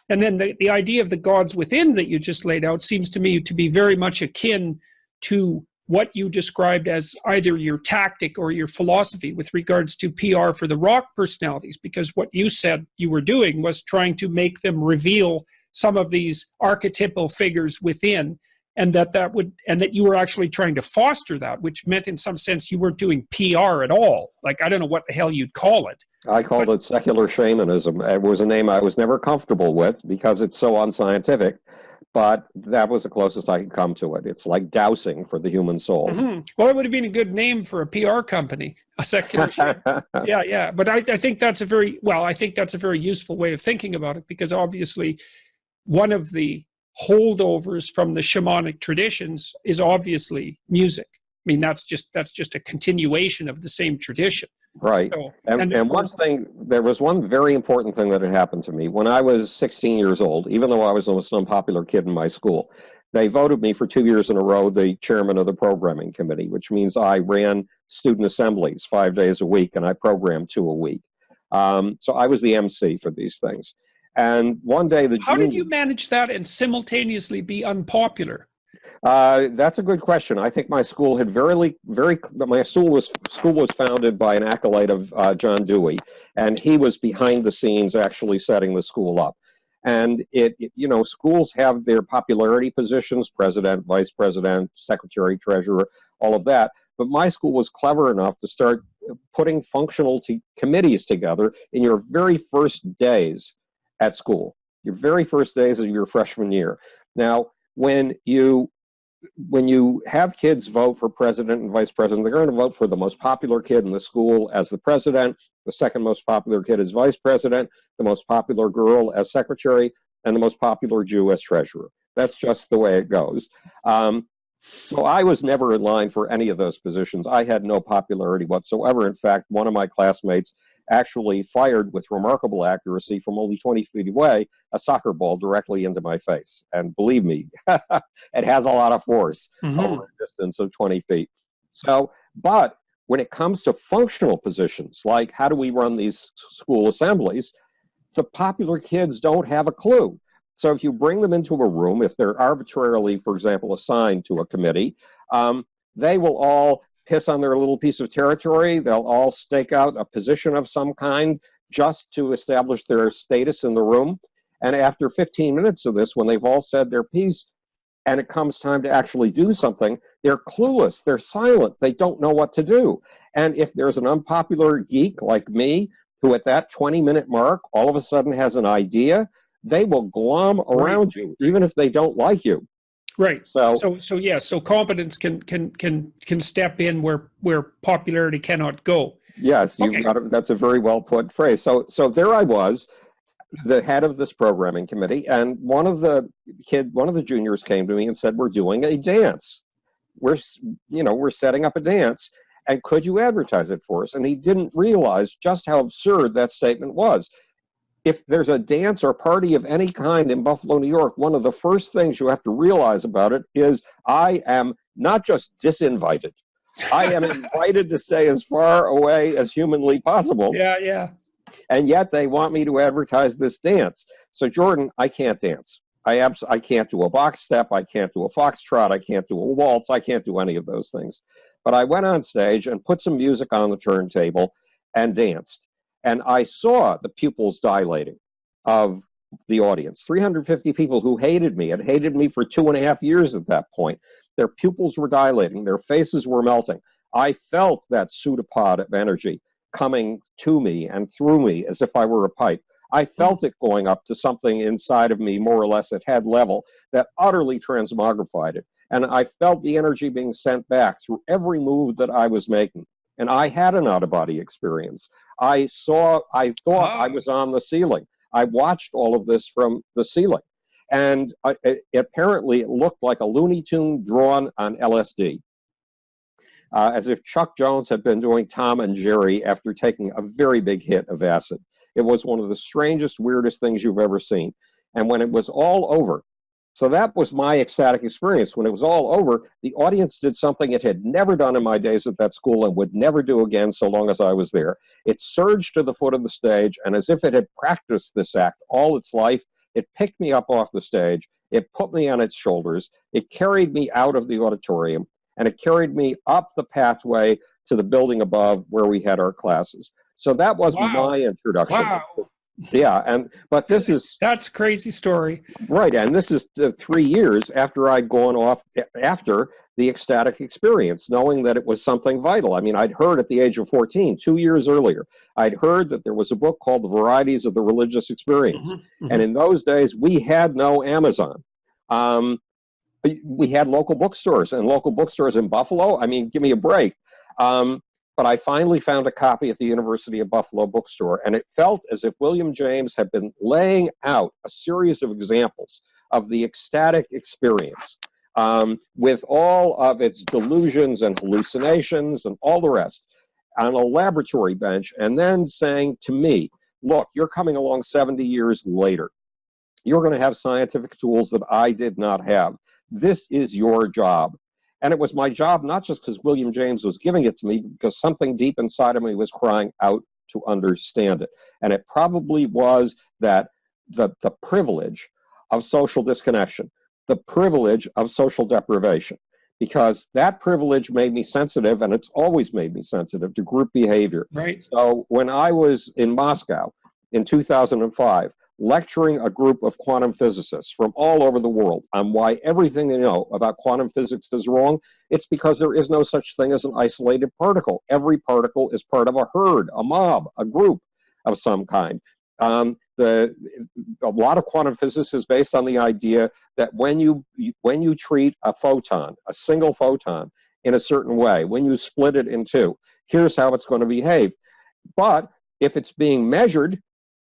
and then the idea of the gods within that you just laid out seems to me to be very much akin to what you described as either your tactic or your philosophy with regards to PR for the rock personalities, because what you said you were doing was trying to make them reveal some of these archetypal figures within, and that you were actually trying to foster that, which meant in some sense you weren't doing PR at all. Like, I don't know what the hell you'd call it. I called it secular shamanism. It was a name I was never comfortable with because it's so unscientific, but that was the closest I could come to it. It's like dowsing for the human soul. Well, it would have been a good name for a PR company, a secular shaman. Yeah. But I think that's a very useful way of thinking about it, because obviously one of the holdovers from the shamanic traditions is obviously music. I mean, that's just a continuation of the same tradition. Right. So, and of And one course, thing, there was one very important thing that had happened to me. When I was 16 years old, even though I was the most unpopular kid in my school, they voted me for 2 years in a row the chairman of the programming committee, which means I ran student assemblies 5 days a week and I programmed two a week. So I was the MC for these things. And one day the how did junior, you manage that and simultaneously be unpopular? That's a good question. I think my school had my school was founded by an acolyte of John Dewey, and he was behind the scenes actually setting the school up. And schools have their popularity positions: president, vice president, secretary, treasurer, all of that. But my school was clever enough to start putting functional committees together in your very first days at school, your very first days of your freshman year. Now, when you have kids vote for president and vice president, they're going to vote for the most popular kid in the school as the president, the second most popular kid as vice president, the most popular girl as secretary, and the most popular Jew as treasurer. That's just the way it goes. So I was never in line for any of those positions. I had no popularity whatsoever. In fact, one of my classmates actually fired with remarkable accuracy from only 20 feet away a soccer ball directly into my face. And believe me, it has a lot of force over a distance of 20 feet. So, but when it comes to functional positions, like how do we run these school assemblies, the popular kids don't have a clue. So if you bring them into a room, if they're arbitrarily, for example, assigned to a committee, they will all piss on their little piece of territory. They'll all stake out a position of some kind just to establish their status in the room. And after 15 minutes of this, when they've all said their piece and it comes time to actually do something, they're clueless, they're silent, they don't know what to do. And if there's an unpopular geek like me, who at that 20-minute mark all of a sudden has an idea, they will glom around you, even if they don't like you. Right. So So competence can step in where popularity cannot go. yes, you've Okay. got it. That's a very well put phrase. So there I was, the head of this programming committee, and one of the juniors came to me and said, "We're doing a dance. We're setting up a dance, and could you advertise it for us?" And he didn't realize just how absurd that statement was. If there's a dance or party of any kind in Buffalo, New York, one of the first things you have to realize about it is I am not just disinvited. I am invited to stay as far away as humanly possible. Yeah, yeah. And yet they want me to advertise this dance. So Jordan, I can't dance. I can't do a box step. I can't do a foxtrot. I can't do a waltz. I can't do any of those things. But I went on stage and put some music on the turntable and danced. And I saw the pupils dilating of the audience. 350 people who hated me, had hated me for 2.5 years at that point. Their pupils were dilating. Their faces were melting. I felt that pseudopod of energy coming to me and through me as if I were a pipe. I felt it going up to something inside of me, more or less at head level, that utterly transmogrified it. And I felt the energy being sent back through every move that I was making. And I had an out-of-body experience. I thought I was on the ceiling. I watched all of this from the ceiling. And apparently it looked like a Looney Tune drawn on LSD. As if Chuck Jones had been doing Tom and Jerry after taking a very big hit of acid. It was one of the strangest, weirdest things you've ever seen. And when it was all over, so that was my ecstatic experience. When it was all over, the audience did something it had never done in my days at that school and would never do again so long as I was there. It surged to the foot of the stage, and as if it had practiced this act all its life, it picked me up off the stage, it put me on its shoulders, it carried me out of the auditorium, and it carried me up the pathway to the building above where we had our classes. So that was my introduction. Wow. Yeah, but this is... That's a crazy story. Right, and this is 3 years after I'd gone off, after the ecstatic experience, knowing that it was something vital. I mean, I'd heard at the age of 14, 2 years earlier, I'd heard that there was a book called The Varieties of the Religious Experience. And in those days, we had no Amazon. We had local bookstores, and local bookstores in Buffalo, I mean, give me a break. But I finally found a copy at the University of Buffalo bookstore, and it felt as if William James had been laying out a series of examples of the ecstatic experience, with all of its delusions and hallucinations and all the rest. on a laboratory bench and then saying to me, look, you're coming along 70 years later. You're going to have scientific tools that I did not have. This is your job. And it was my job, not just because William James was giving it to me, because something deep inside of me was crying out to understand it. And it probably was that the privilege of social disconnection, the privilege of social deprivation, because that privilege made me sensitive, and it's always made me sensitive to group behavior. Right. So when I was in Moscow in 2005, lecturing a group of quantum physicists from all over the world on why everything they know about quantum physics is wrong, it's because there is no such thing as an isolated particle. Every particle is part of a herd, a mob, a group of some kind. A lot of quantum physics is based on the idea that when you treat a photon, a single photon, in a certain way, when you split it in two, here's how it's going to behave. But if it's being measured,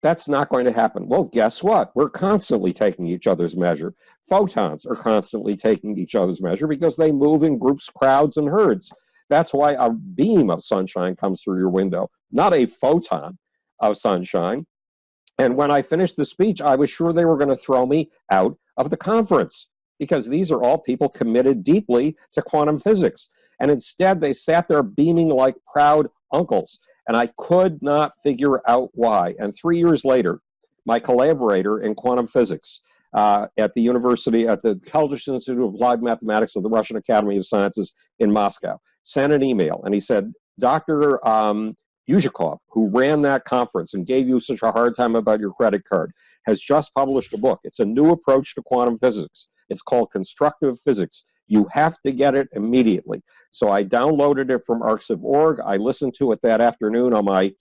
that's not going to happen. Well, guess what? We're constantly taking each other's measure. Photons are constantly taking each other's measure because they move in groups, crowds, and herds. That's why a beam of sunshine comes through your window, not a photon of sunshine. And when I finished the speech, I was sure they were going to throw me out of the conference because these are all people committed deeply to quantum physics. And instead, they sat there beaming like proud uncles. And I could not figure out why. And 3 years later, my collaborator in quantum physics at the university, at the Kaldych Institute of Applied Mathematics of the Russian Academy of Sciences in Moscow, sent an email. And he said, Dr. Yuzhikov, who ran that conference and gave you such a hard time about your credit card, has just published a book. It's a new approach to quantum physics. It's called Constructive Physics. You have to get it immediately. So I downloaded it from arxiv.org. I listened to it that afternoon on my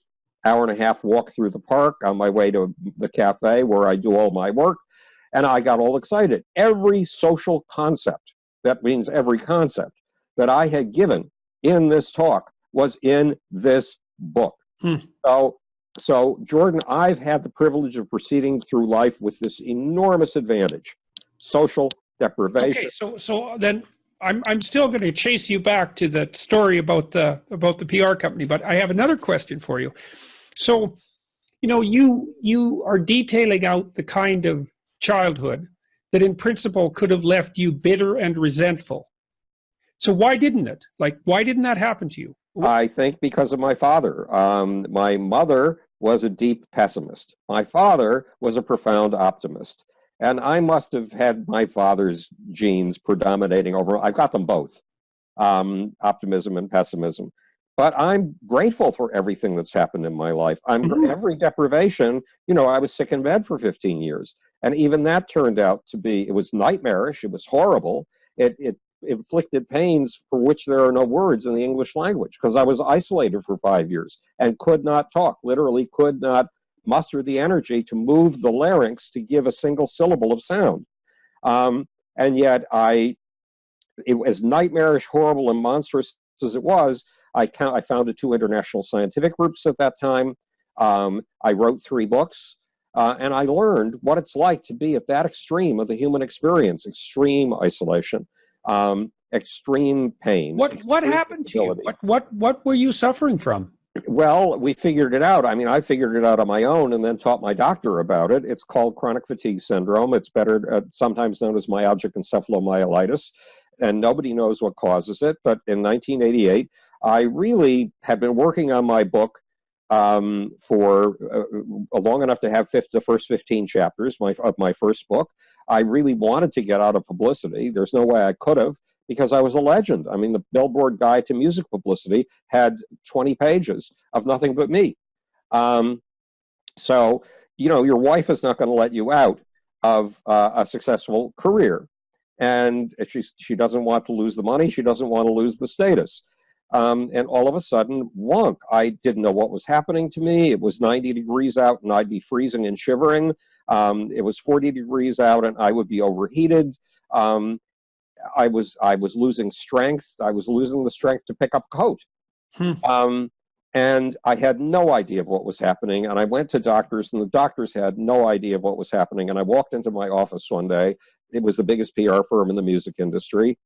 hour-and-a-half walk through the park on my way to the cafe where I do all my work, and I got all excited. Every social concept, that means every concept, that I had given in this talk was in this book. So Jordan, I've had the privilege of proceeding through life with this enormous advantage, social deprivation. Okay, so then I'm still going to chase you back to the story about the PR company, but I have another question for you. So, you are detailing out the kind of childhood that in principle could have left you bitter and resentful. So why didn't it? Like, why didn't that happen to you? I think because of my father. My mother was a deep pessimist. My father was a profound optimist. And I must have had my father's genes predominating over. I've got them both, optimism and pessimism. But I'm grateful for everything that's happened in my life. Every deprivation, I was sick in bed for 15 years. And even that turned out to be, it was nightmarish. It was horrible. It inflicted pains for which there are no words in the English language because I was isolated for 5 years and could not talk, literally could not muster the energy to move the larynx to give a single syllable of sound. And yet it was nightmarish, horrible, and monstrous as it was. I founded 2 international scientific groups at that time. I wrote 3 books, and I learned what it's like to be at that extreme of the human experience, extreme isolation, extreme pain. What happened to you? What were you suffering from? Well, we figured it out. I mean, I figured it out on my own and then taught my doctor about it. It's called chronic fatigue syndrome. It's sometimes known as myalgic encephalomyelitis, and nobody knows what causes it. But in 1988, I really had been working on my book for long enough to have the first 15 chapters of my first book. I really wanted to get out of publicity. There's no way I could have, because I was a legend. I mean, the Billboard Guide to Music Publicity had 20 pages of nothing but me. So, your wife is not going to let you out of a successful career. And she doesn't want to lose the money. She doesn't want to lose the status. And all of a sudden, wonk, I didn't know what was happening to me. It was 90 degrees out and I'd be freezing and shivering. It was 40 degrees out and I would be overheated. I was losing strength. I was losing the strength to pick up a coat. And I had no idea of what was happening. And I went to doctors, and the doctors had no idea of what was happening. And I walked into my office one day. It was the biggest PR firm in the music industry.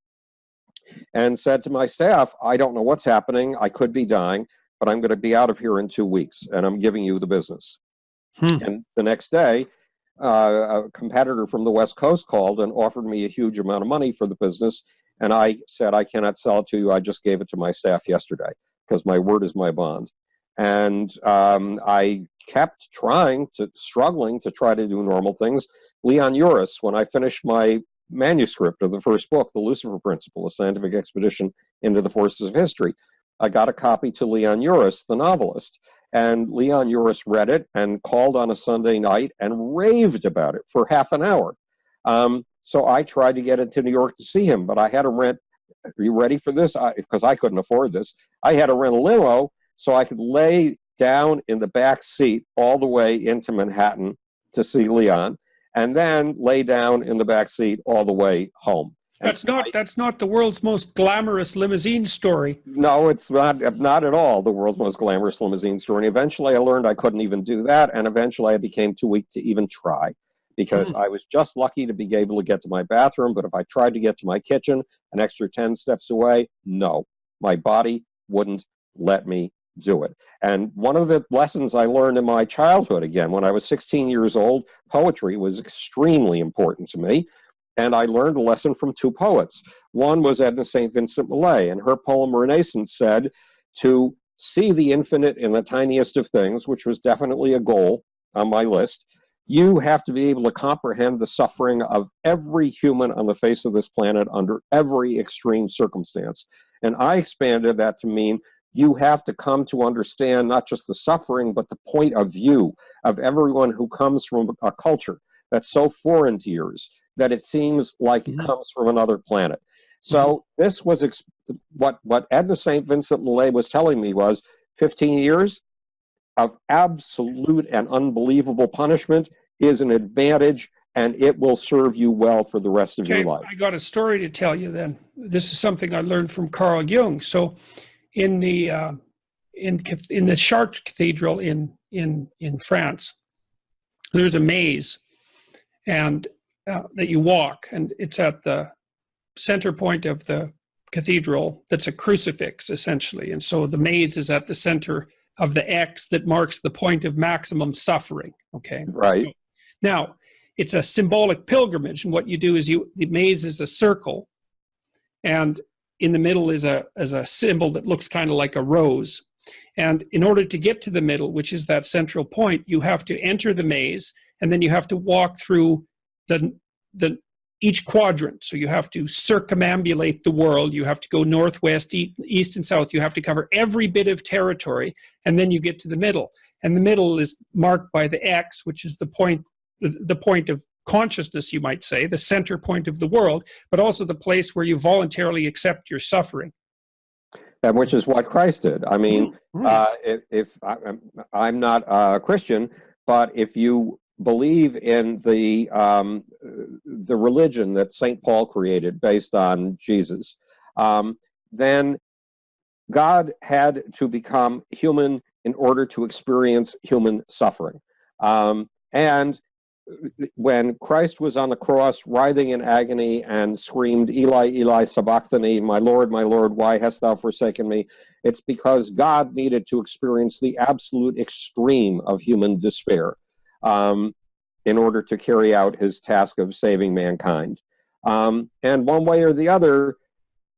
And said to my staff, I don't know what's happening. I could be dying. but I'm going to be out of here in 2 weeks, and I'm giving you the business. And the next day, a competitor from the West Coast called and offered me a huge amount of money for the business. And I said, I cannot sell it to you. I just gave it to my staff yesterday because my word is my bond. And I kept struggling to try to do normal things. Leon Uris, when I finished my manuscript of the first book, The Lucifer Principle, A Scientific Expedition into the Forces of History, I got a copy to Leon Uris, the novelist. And Leon Uris read it and called on a Sunday night and raved about it for half an hour. So I tried to get into New York to see him, but I had to rent. Are you ready for this? Because I couldn't afford this. I had to rent a limo so I could lay down in the back seat all the way into Manhattan to see Leon, and then lay down in the back seat all the way home. That's not the world's most glamorous limousine story. No, it's not at all the world's most glamorous limousine story. And eventually I learned I couldn't even do that, and eventually I became too weak to even try, because I was just lucky to be able to get to my bathroom, but if I tried to get to my kitchen an extra 10 steps away, no, my body wouldn't let me do it. And one of the lessons I learned in my childhood, again, when I was 16 years old, poetry was extremely important to me. And I learned a lesson from two poets. One was Edna St. Vincent Millay, and her poem Renaissance said to see the infinite in the tiniest of things, which was definitely a goal on my list. You have to be able to comprehend the suffering of every human on the face of this planet under every extreme circumstance. And I expanded that to mean you have to come to understand not just the suffering, but the point of view of everyone who comes from a culture that's so foreign to yours that it seems like it comes from another planet. So this was what Edna St. Vincent Millay was telling me was 15 years of absolute and unbelievable punishment is an advantage, and it will serve you well for the rest of your life. I got a story to tell you then. This is something I learned from Carl Jung. So in the Chartres Cathedral in France, there's a maze, and that you walk, and it's at the center point of the cathedral that's a crucifix, essentially. And so the maze is at the center of the X that marks the point of maximum suffering. Okay. Right. So, now, it's a symbolic pilgrimage, and what you do is the maze is a circle, and in the middle is a symbol that looks kind of like a rose. And in order to get to the middle, which is that central point, you have to enter the maze, and then you have to walk through each quadrant. So you have to circumambulate the world. You have to go northwest, east, and south. You have to cover every bit of territory, and then you get to the middle. And the middle is marked by the X, which is the point of consciousness, you might say, the center point of the world, but also the place where you voluntarily accept your suffering. And which is what Christ did. I mean, if I'm not a Christian, but if you believe in the religion that St. Paul created based on Jesus, then God had to become human in order to experience human suffering. And when Christ was on the cross, writhing in agony and screamed, Eli, Eli, sabachthani, my Lord, why hast thou forsaken me? It's because God needed to experience the absolute extreme of human despair in order to carry out his task of saving mankind. And one way or the other,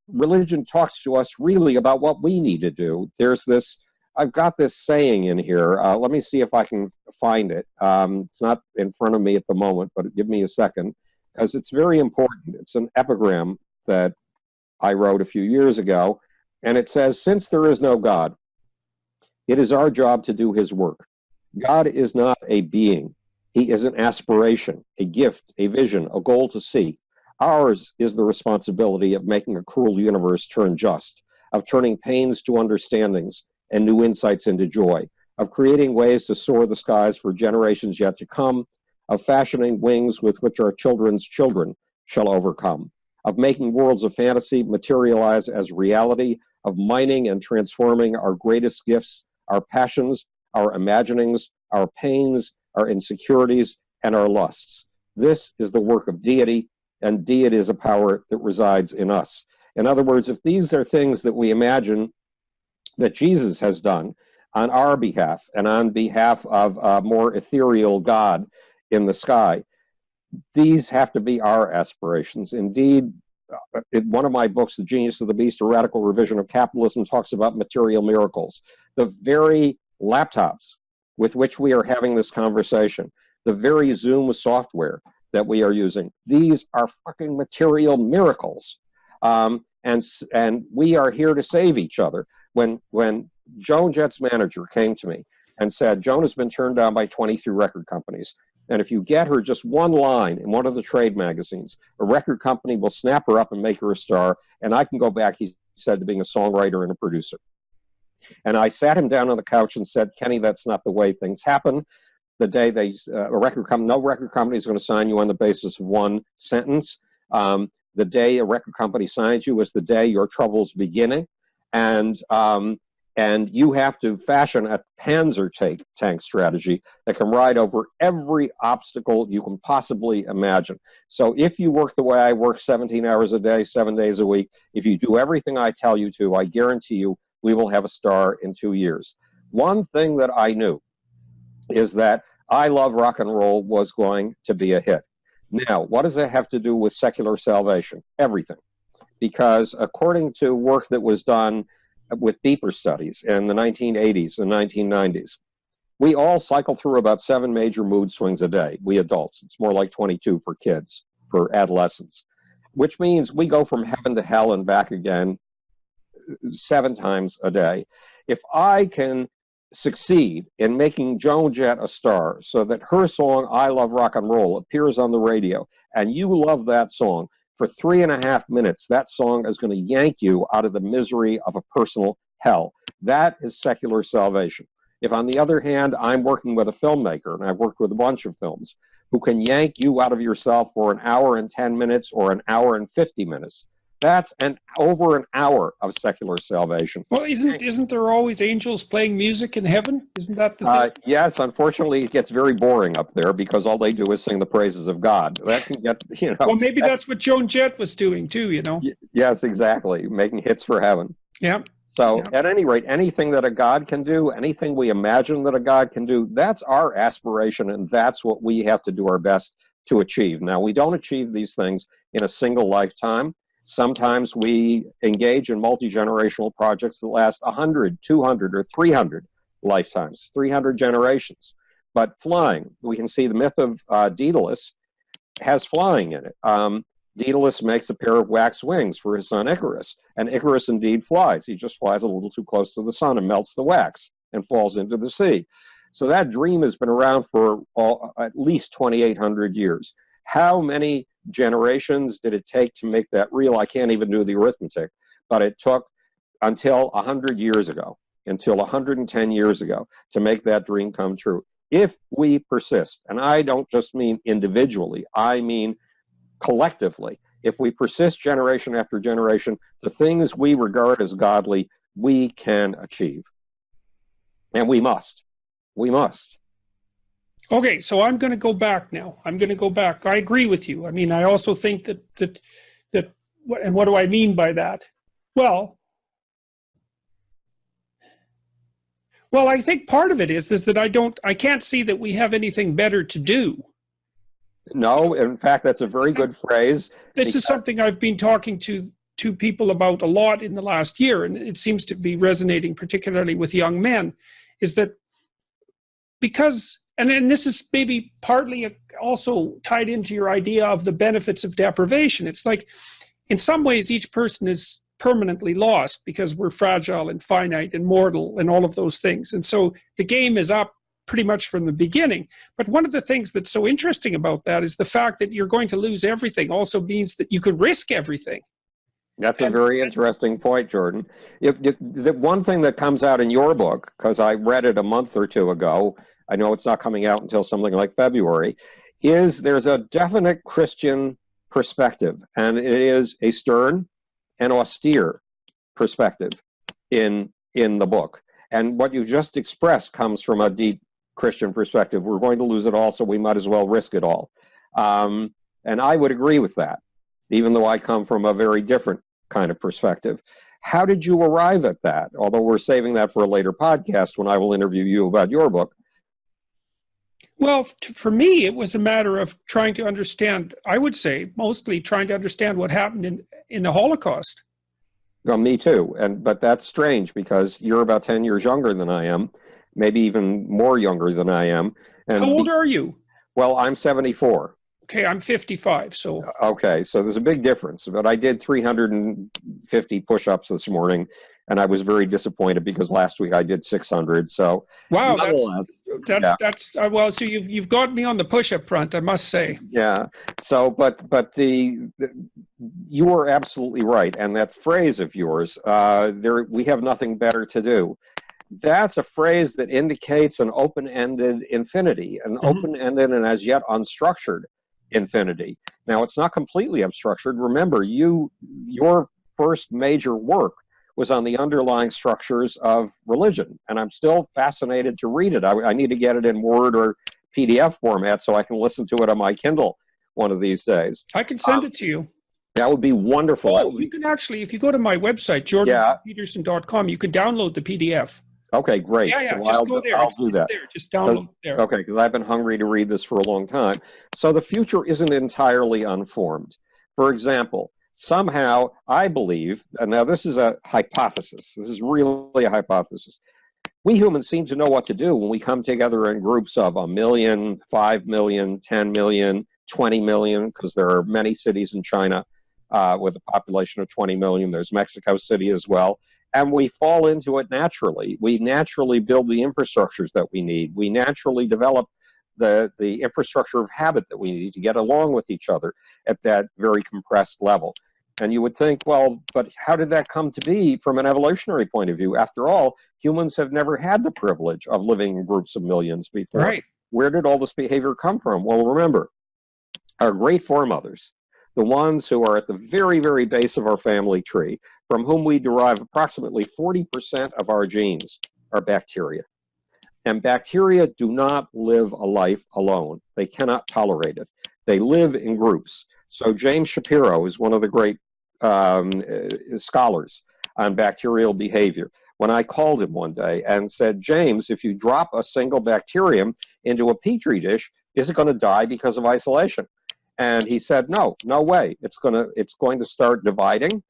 religion talks to us really about what we need to do. I've got this saying in here. Let me see if I can find it. It's not in front of me at the moment, but give me a second, because it's very important. It's an epigram that I wrote a few years ago, and it says, since there is no God, it is our job to do his work. God is not a being. He is an aspiration, a gift, a vision, a goal to seek. Ours is the responsibility of making a cruel universe turn just, of turning pains to understandings and new insights into joy, of creating ways to soar the skies for generations yet to come, of fashioning wings with which our children's children shall overcome, of making worlds of fantasy materialize as reality, of mining and transforming our greatest gifts, our passions, our imaginings, our pains, our insecurities, and our lusts. This is the work of deity, and deity is a power that resides in us. In other words, if these are things that we imagine that Jesus has done on our behalf and on behalf of a more ethereal God in the sky. These have to be our aspirations. Indeed, one of my books, The Genius of the Beast, A Radical Revision of Capitalism, talks about material miracles. The very laptops with which we are having this conversation, the very Zoom software that we are using, these are fucking material miracles. And we are here to save each other. When Joan Jett's manager came to me and said, Joan has been turned down by 23 record companies, and if you get her just one line in one of the trade magazines, a record company will snap her up and make her a star, and I can go back, he said, to being a songwriter and a producer. And I sat him down on the couch and said, Kenny, that's not the way things happen. The day no record company is going to sign you on the basis of one sentence. The day a record company signs you is the day your trouble's beginning. And you have to fashion a Panzer tank strategy that can ride over every obstacle you can possibly imagine. So if you work the way I work, 17 hours a day, 7 days a week, if you do everything I tell you to, I guarantee you we will have a star in 2 years. One thing that I knew is that I Love Rock and Roll was going to be a hit. Now, what does that have to do with secular salvation? Everything. Because according to work that was done with beeper studies in the 1980s and 1990s, we all cycle through about 7 major mood swings a day, we adults. It's more like 22 for kids, for adolescents, which means we go from heaven to hell and back again 7 times a day. If I can succeed in making Joan Jett a star so that her song, I Love Rock and Roll, appears on the radio, and you love that song, for 3.5 minutes, that song is going to yank you out of the misery of a personal hell. That is secular salvation. If, on the other hand, I'm working with a filmmaker, and I've worked with a bunch of films, who can yank you out of yourself for 1 hour and 10 minutes or 1 hour and 50 minutes, that's over an hour of secular salvation. Well, isn't there always angels playing music in heaven? Isn't that the thing? Yes, unfortunately, it gets very boring up there because all they do is sing the praises of God. That can get, Well, maybe that's what Joan Jett was doing too, Yes, exactly, making hits for heaven. Yeah. So, At any rate, anything that a God can do, anything we imagine that a God can do, that's our aspiration, and that's what we have to do our best to achieve. Now, we don't achieve these things in a single lifetime. Sometimes we engage in multi-generational projects that last 100, 200, or 300 lifetimes, 300 generations. But flying, we can see the myth of Daedalus has flying in it. Daedalus makes a pair of wax wings for his son Icarus, and Icarus indeed flies. He just flies a little too close to the sun and melts the wax and falls into the sea. So that dream has been around for at least 2,800 years. How many generations did it take to make that real? I can't even do the arithmetic, but it took until 100 years ago, until 110 years ago, to make that dream come true. If we persist, and I don't just mean individually, I mean collectively, if we persist generation after generation, the things we regard as godly, we can achieve. And we must. We must. Okay, so I'm going to go back now. I'm going to go back. I agree with you. I mean, I also think that, and what do I mean by that? Well, I think part of it is that I can't see that we have anything better to do. No, in fact, that's a very good phrase. This is something I've been talking to people about a lot in the last year, and it seems to be resonating particularly with young men, is that because, and this is maybe partly also tied into your idea of the benefits of deprivation. It's like, in some ways, each person is permanently lost because we're fragile and finite and mortal and all of those things. And so the game is up pretty much from the beginning. But one of the things that's so interesting about that is the fact that you're going to lose everything also means that you could risk everything. That's a very interesting point, Jordan. The one thing that comes out in your book, because I read it a month or two ago, I know it's not coming out until something like February, is there's a definite Christian perspective, and it is a stern and austere perspective in the book. And what you just expressed comes from a deep Christian perspective. We're going to lose it all, so we might as well risk it all. And I would agree with that, even though I come from a very different kind of perspective. How did you arrive at that? Although we're saving that for a later podcast when I will interview you about your book. Well, for me, it was a matter of trying to understand, I would say, mostly trying to understand what happened in the Holocaust. Well, me too. But that's strange because you're about 10 years younger than I am, maybe even more younger than I am. How old are you? Well, I'm 74. Okay, I'm 55, so. Okay, so there's a big difference. But I did 350 push-ups this morning, and I was very disappointed because last week I did 600. So wow, yeah. that's well. So you've got me on the push-up front, I must say. Yeah. So, but you were absolutely right, and that phrase of yours, we have nothing better to do. That's a phrase that indicates an open-ended infinity, an open-ended and as yet unstructured infinity. Now, it's not completely unstructured. Remember, your first major work was on the underlying structures of religion, and I'm still fascinated to read it. I need to get it in Word or PDF format so I can listen to it on my Kindle one of these days. I can send it to you. That would be wonderful. Oh, you can actually, if you go to my website, jordanpeterson.com, you can download the PDF. Okay, great. Yeah, so just go there. I'll do that. Just download it there. Okay, because I've been hungry to read this for a long time. So the future isn't entirely unformed. For example, somehow I believe, and now this is a hypothesis. This is really a hypothesis. We humans seem to know what to do when we come together in groups of 1 million, 5 million, 10 million, 20 million, because there are many cities in China with a population of 20 million. There's Mexico City as well. And we fall into it naturally. We naturally build the infrastructures that we need. We naturally develop the infrastructure of habit that we need to get along with each other at that very compressed level. And you would think, well, but how did that come to be from an evolutionary point of view? After all, humans have never had the privilege of living in groups of millions before. Right. Where did all this behavior come from? Well, remember, our great foremothers, the ones who are at the very, very base of our family tree, from whom we derive approximately 40% of our genes, are bacteria. And bacteria do not live a life alone. They cannot tolerate it. They live in groups. So James Shapiro is one of the great scholars on bacterial behavior. When I called him one day and said, James, if you drop a single bacterium into a petri dish, is it going to die because of isolation? And he said, no way. It's going to start dividing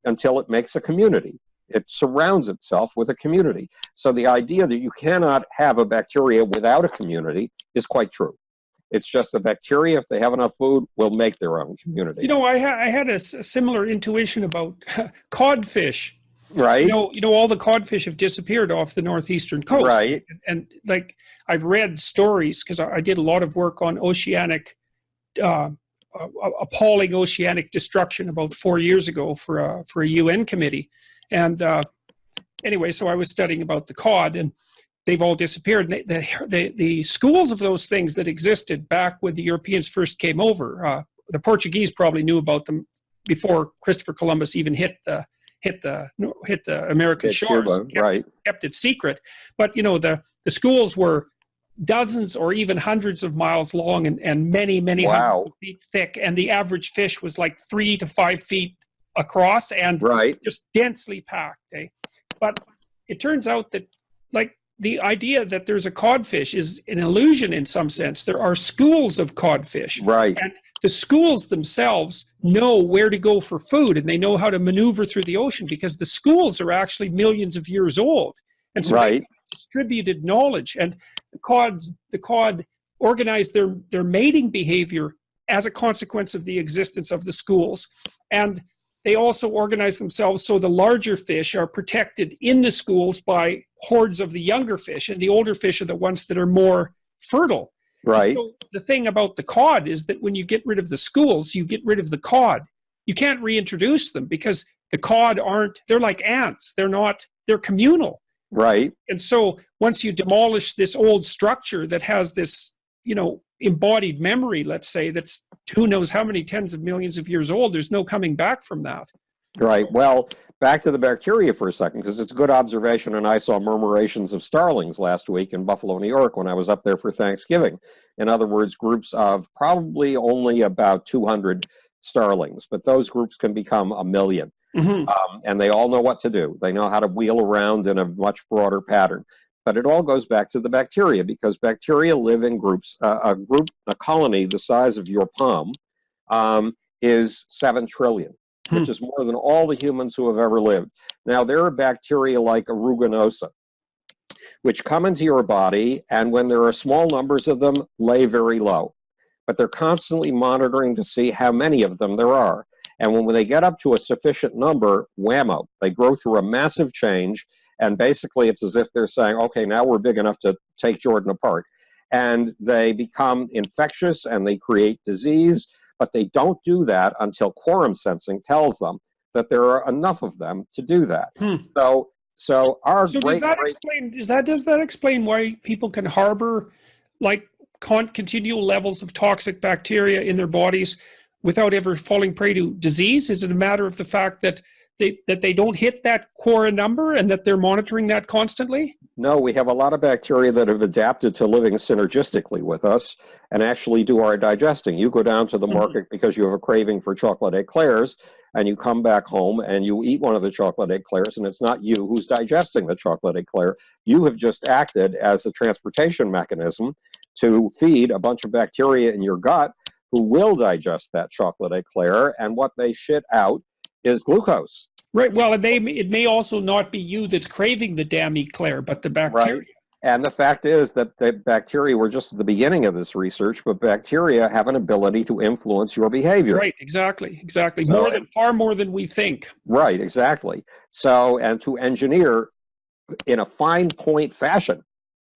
until it makes a community. It surrounds itself with a community. So the idea that you cannot have a bacteria without a community is quite true. It's just the bacteria, if they have enough food, will make their own community. You know, I had a similar intuition about codfish. Right. You know, all the codfish have disappeared off the northeastern coast. Right. And like, I've read stories, because I did a lot of work on oceanic, appalling oceanic destruction about 4 years ago for a UN committee. And anyway, so I was studying about the cod, and they've all disappeared. The schools of those things that existed back when the Europeans first came over, the Portuguese probably knew about them before Christopher Columbus even hit the American shores. Kept it secret. But you know, the schools were dozens or even hundreds of miles long and many hundreds of feet thick, and the average fish was like 3 to 5 feet across and just densely packed. But it turns out that, like, the idea that there's a codfish is an illusion in some sense. There are schools of codfish. Right. And the schools themselves know where to go for food, and they know how to maneuver through the ocean because the schools are actually millions of years old. And so they distributed knowledge, and the cod organize their mating behavior as a consequence of the existence of the schools. And they also organize themselves so the larger fish are protected in the schools by hordes of the younger fish, and the older fish are the ones that are more fertile. Right. So the thing about the cod is that when you get rid of the schools, you get rid of the cod. You can't reintroduce them because the cod they're like ants. They're communal. Right. And so once you demolish this old structure that has this, you know, embodied memory, let's say, that's who knows how many tens of millions of years old, there's no coming back from that. Right. Well, back to the bacteria for a second, because it's a good observation, and I saw murmurations of starlings last week in Buffalo, New York, when I was up there for Thanksgiving. In other words, groups of probably only about 200 starlings, but those groups can become 1 million. Hmm. And they all know what to do. They know how to wheel around in a much broader pattern. But it all goes back to the bacteria, because bacteria live in groups. A colony the size of your palm is 7 trillion, which is more than all the humans who have ever lived. Now, there are bacteria like Aeruginosa, which come into your body, and when there are small numbers of them, lay very low. But they're constantly monitoring to see how many of them there are. And when they get up to a sufficient number, whammo, they grow through a massive change. And basically, it's as if they're saying, okay, now we're big enough to take Jordan apart. And they become infectious and they create disease, but they don't do that until quorum sensing tells them that there are enough of them to do that. So our So great, does that explain why people can harbor like continual levels of toxic bacteria in their bodies without ever falling prey to disease? Is it a matter of the fact that they don't hit that core number and that they're monitoring that constantly? No, we have a lot of bacteria that have adapted to living synergistically with us and actually do our digesting. You go down to the market because you have a craving for chocolate eclairs, and you come back home and you eat one of the chocolate eclairs, and it's not you who's digesting the chocolate eclair. You have just acted as a transportation mechanism to feed a bunch of bacteria in your gut who will digest that chocolate eclair, and what they shit out is glucose. Right. Well, it may also not be you that's craving the damn eclair, but the bacteria. Right. And the fact is that the bacteria, were just at the beginning of this research, but bacteria have an ability to influence your behavior. Right. Exactly. Exactly. So, Far more than we think. Right. Exactly. So, and to engineer in a fine point fashion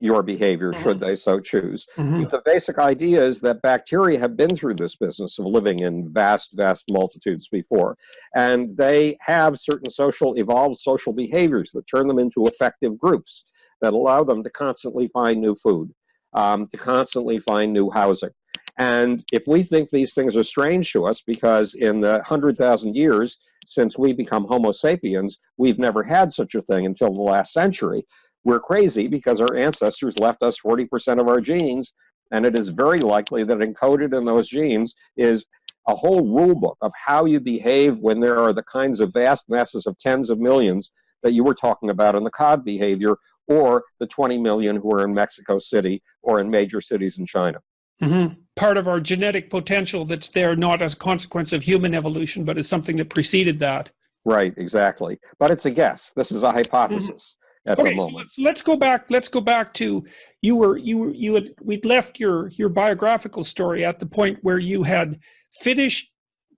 your behavior, should they so choose. The basic idea is that bacteria have been through this business of living in vast, vast multitudes before, and they have certain evolved social behaviors that turn them into effective groups that allow them to constantly find new food, to constantly find new housing. And if we think these things are strange to us because in the 100,000 years since we become Homo sapiens, we've never had such a thing until the last century, we're crazy because our ancestors left us 40% of our genes, and it is very likely that encoded in those genes is a whole rule book of how you behave when there are the kinds of vast masses of tens of millions that you were talking about in the cod behavior, or the 20 million who are in Mexico City or in major cities in China. Part of our genetic potential that's there, not as a consequence of human evolution, but as something that preceded that. Right, exactly. But it's a guess. This is a hypothesis. At the moment. So let's go back. Let's go back to we'd left your biographical story at the point where you had finished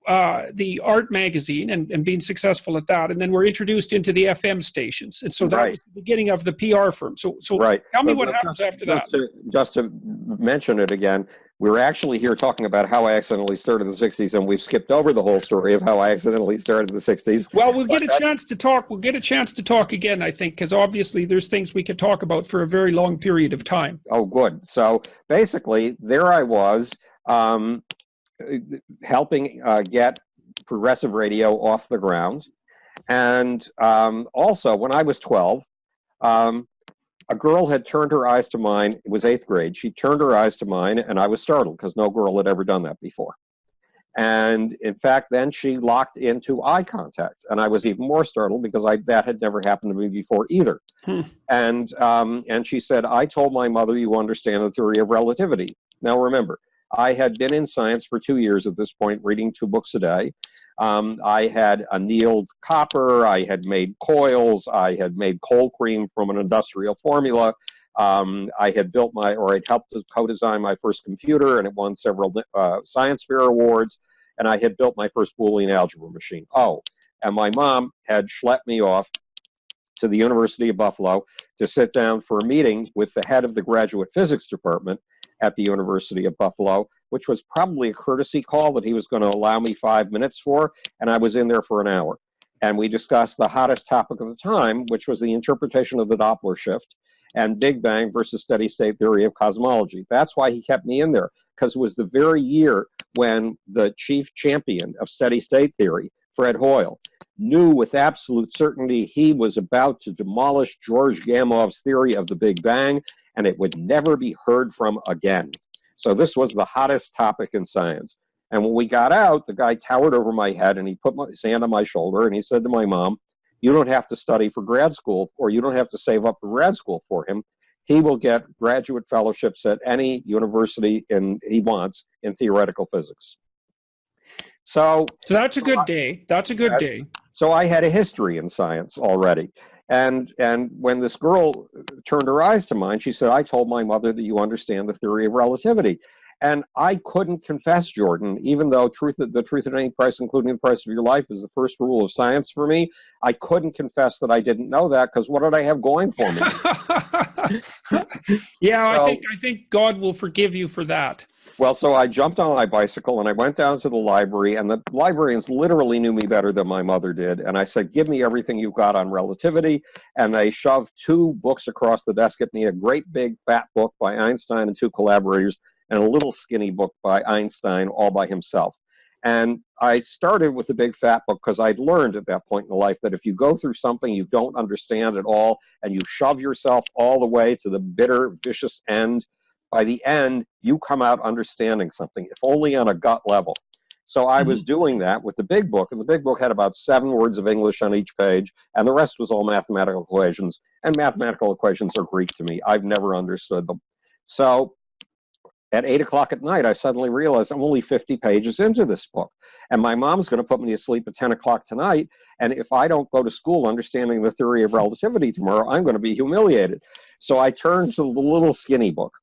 the art magazine and being successful at that, and then were introduced into the FM stations, and so that was the beginning of the PR firm. So tell me what happens after that. Just to mention it again, we were actually here talking about how I accidentally started in the 60s, and we've skipped over the whole story of how I accidentally started in the 60s. Well, we'll get a chance to talk. We'll get a chance to talk again, I think, because obviously there's things we could talk about for a very long period of time. Oh, good. So basically, there I was helping get progressive radio off the ground. And also, when I was 12, a girl had turned her eyes to mine. It was 8th grade. She turned her eyes to mine, and I was startled because no girl had ever done that before. And in fact, then she locked into eye contact, and I was even more startled because that had never happened to me before either. And she said, "I told my mother you understand the theory of relativity." Now remember, I had been in science for 2 years at this point, reading 2 books a day. I had annealed copper, I had made coils, I had made cold cream from an industrial formula. I had I'd helped to co-design my first computer, and it won several science fair awards, and I had built my first Boolean algebra machine. Oh, and my mom had schlepped me off to the University of Buffalo to sit down for a meeting with the head of the graduate physics department at the University of Buffalo, which was probably a courtesy call that he was going to allow me 5 minutes for, and I was in there for an hour. And we discussed the hottest topic of the time, which was the interpretation of the Doppler shift and Big Bang versus steady state theory of cosmology. That's why he kept me in there, because it was the very year when the chief champion of steady state theory, Fred Hoyle, knew with absolute certainty he was about to demolish George Gamoव's theory of the Big Bang, and it would never be heard from again. So this was the hottest topic in science. And when we got out, the guy towered over my head and he put his hand on my shoulder and he said to my mom, you don't have to study for grad school, or you don't have to save up for grad school for him. He will get graduate fellowships at any university he wants in theoretical physics. So that's a good day. That's a good day. So I had a history in science already. And when this girl turned her eyes to mine, she said, I told my mother that you understand the theory of relativity. And I couldn't confess, Jordan, even though the truth at any price, including the price of your life, is the first rule of science for me. I couldn't confess that I didn't know that, because what did I have going for me? Yeah, so, I think God will forgive you for that. Well, so I jumped on my bicycle and I went down to the library, and the librarians literally knew me better than my mother did. And I said, give me everything you've got on relativity. And they shoved 2 books across the desk at me, a great big fat book by Einstein and 2 collaborators, and a little skinny book by Einstein all by himself. And I started with the big fat book because I'd learned at that point in life that if you go through something you don't understand at all and you shove yourself all the way to the bitter, vicious end, by the end, you come out understanding something, if only on a gut level. So I was doing that with the big book, and the big book had about 7 words of English on each page, and the rest was all mathematical equations. And mathematical equations are Greek to me. I've never understood them. So at 8 o'clock at night, I suddenly realized I'm only 50 pages into this book. And my mom's going to put me to sleep at 10 o'clock tonight. And if I don't go to school understanding the theory of relativity tomorrow, I'm going to be humiliated. So I turned to the little skinny book.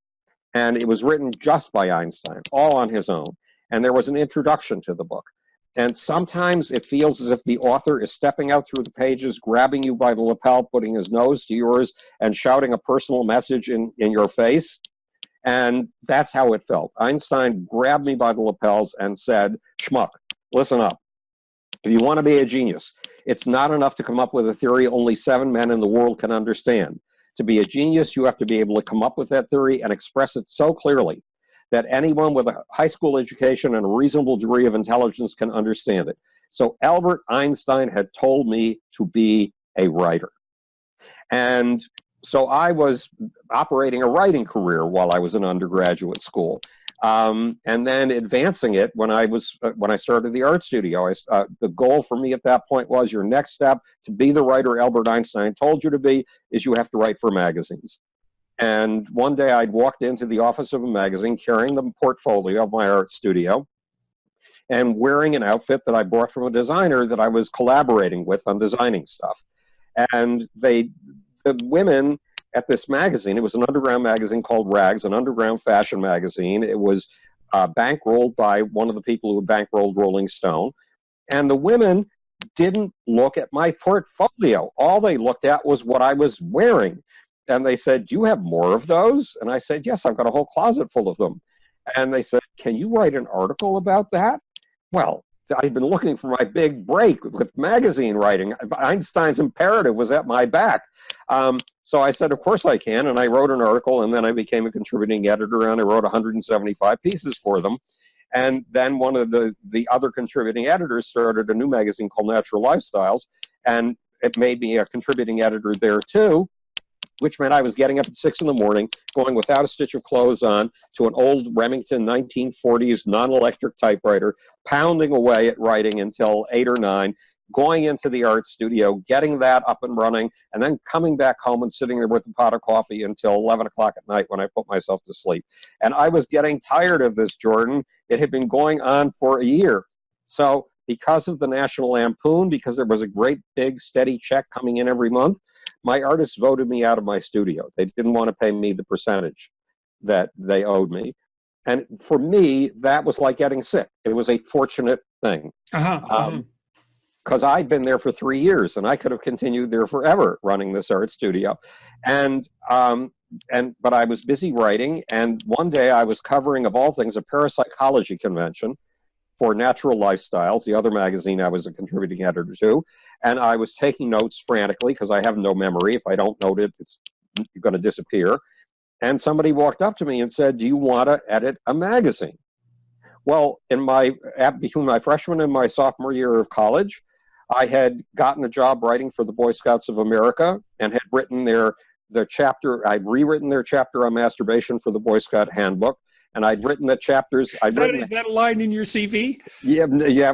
And it was written just by Einstein, all on his own. And there was an introduction to the book. And sometimes it feels as if the author is stepping out through the pages, grabbing you by the lapel, putting his nose to yours, and shouting a personal message in your face. And that's how it felt. Einstein grabbed me by the lapels and said, Schmuck, listen up. If you want to be a genius, it's not enough to come up with a theory only 7 men in the world can understand. To be a genius, you have to be able to come up with that theory and express it so clearly that anyone with a high school education and a reasonable degree of intelligence can understand it. So Albert Einstein had told me to be a writer. And so I was operating a writing career while I was in undergraduate school. And then advancing it when I started the art studio. The goal for me at that point was your next step to be the writer Albert Einstein told you to be is you have to write for magazines. And one day I'd walked into the office of a magazine carrying the portfolio of my art studio and wearing an outfit that I bought from a designer that I was collaborating with on designing stuff. And the women at this magazine, it was an underground magazine called Rags, an underground fashion magazine. It was bankrolled by one of the people who bankrolled Rolling Stone. And the women didn't look at my portfolio. All they looked at was what I was wearing. And they said, do you have more of those? And I said, yes, I've got a whole closet full of them. And they said, can you write an article about that? Well, I'd been looking for my big break with magazine writing. Einstein's imperative was at my back. So I said, of course I can. And I wrote an article, and then I became a contributing editor, and I wrote 175 pieces for them. And then one of the other contributing editors started a new magazine called Natural Lifestyles, and it made me a contributing editor there too, which meant I was getting up at 6 in the morning, going without a stitch of clothes on to an old Remington 1940s non-electric typewriter, pounding away at writing until 8 or 9, going into the art studio, getting that up and running, and then coming back home and sitting there with a pot of coffee until 11 o'clock at night when I put myself to sleep. And I was getting tired of this, Jordan. It had been going on for a year. So because of the National Lampoon, because there was a great big steady check coming in every month, my artists voted me out of my studio. They didn't want to pay me the percentage that they owed me. And for me, that was like getting sick. It was a fortunate thing. Because I'd been there for 3 years, and I could have continued there forever running this art studio. But I was busy writing, and one day I was covering, of all things, a parapsychology convention for Natural Lifestyles, the other magazine I was a contributing editor to, and I was taking notes frantically because I have no memory. If I don't note it, it's going to disappear. And somebody walked up to me and said, do you want to edit a magazine? Well, between my freshman and my sophomore year of college, I had gotten a job writing for the Boy Scouts of America and had written their chapter. I'd rewritten their chapter on masturbation for the Boy Scout handbook. and I'd written the chapters. Is that a line in your CV? Yeah, yeah.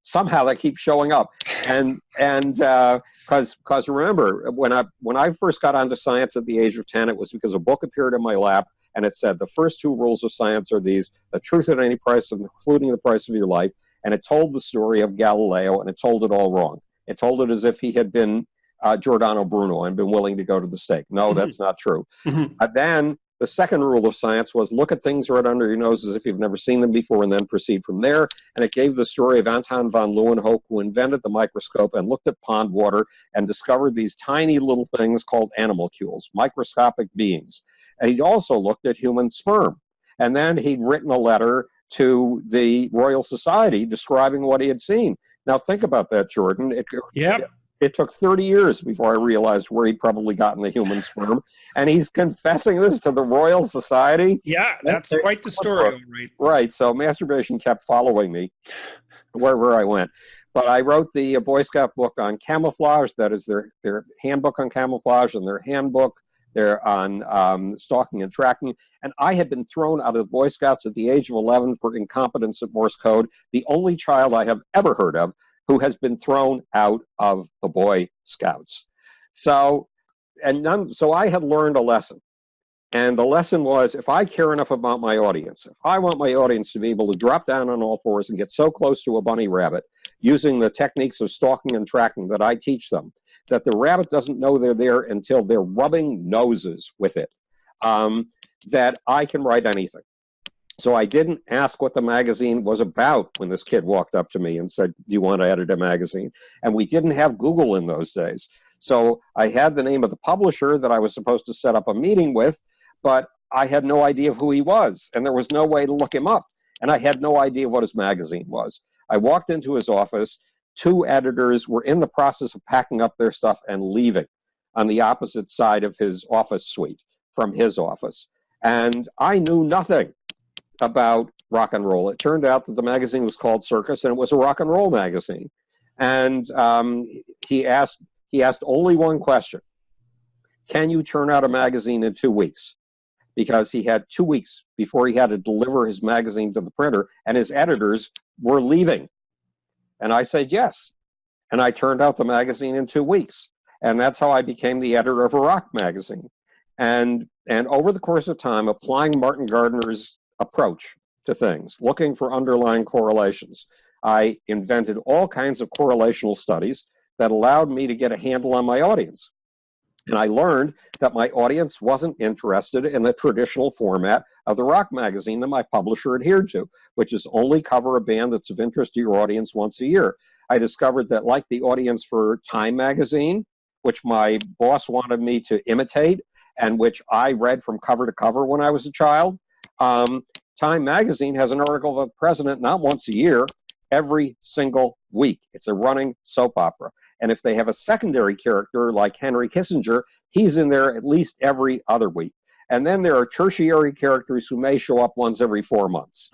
Somehow that keeps showing up, and because remember when I first got onto science at the age of 10, it was because a book appeared in my lap, and it said the first two rules of science are these: the truth at any price, including the price of your life. And it told the story of Galileo, and it told it all wrong. It told it as if he had been Giordano Bruno and been willing to go to the stake. No, that's not true. Then the second rule of science was look at things right under your nose as if you've never seen them before, and then proceed from there. And it gave the story of Anton von Leeuwenhoek, who invented the microscope and looked at pond water and discovered these tiny little things called animalcules, microscopic beings. And he also looked at human sperm. And then he'd written a letter to the Royal Society describing what he had seen. Now think about that, Jordan. It took 30 years before I realized where he'd probably gotten the human sperm, and he's confessing this to the Royal Society. Yeah, that's quite the story, right? Right. So masturbation kept following me wherever I went. But I wrote the Boy Scout book on camouflage. That is their handbook on camouflage, and their handbook. They're on stalking and tracking. And I had been thrown out of the Boy Scouts at the age of 11 for incompetence at Morse code, the only child I have ever heard of who has been thrown out of the Boy Scouts. So I had learned a lesson. And the lesson was, if I care enough about my audience, if I want my audience to be able to drop down on all fours and get so close to a bunny rabbit using the techniques of stalking and tracking that I teach them, that the rabbit doesn't know they're there until they're rubbing noses with it, that I can write anything. So I didn't ask what the magazine was about when this kid walked up to me and said, do you want to edit a magazine? And we didn't have Google in those days. So I had the name of the publisher that I was supposed to set up a meeting with, but I had no idea who he was, and there was no way to look him up. And I had no idea what his magazine was. I walked into his office. Two editors were in the process of packing up their stuff and leaving on the opposite side of his office suite from his office. And I knew nothing about rock and roll. It turned out that the magazine was called Circus, and it was a rock and roll magazine. And he asked only one question: can you turn out a magazine in 2 weeks? Because he had 2 weeks before he had to deliver his magazine to the printer, and his editors were leaving. And I said yes. And I turned out the magazine in 2 weeks. And that's how I became the editor of a rock magazine. And over the course of time, applying Martin Gardner's approach to things, looking for underlying correlations, I invented all kinds of correlational studies that allowed me to get a handle on my audience. And I learned that my audience wasn't interested in the traditional format of the rock magazine that my publisher adhered to, which is only cover a band that's of interest to your audience once a year. I discovered that, like the audience for Time magazine, which my boss wanted me to imitate and which I read from cover to cover when I was a child, Time magazine has an article of the president not once a year, every single week. It's a running soap opera. And if they have a secondary character like Henry Kissinger, he's in there at least every other week. And then there are tertiary characters who may show up once every 4 months.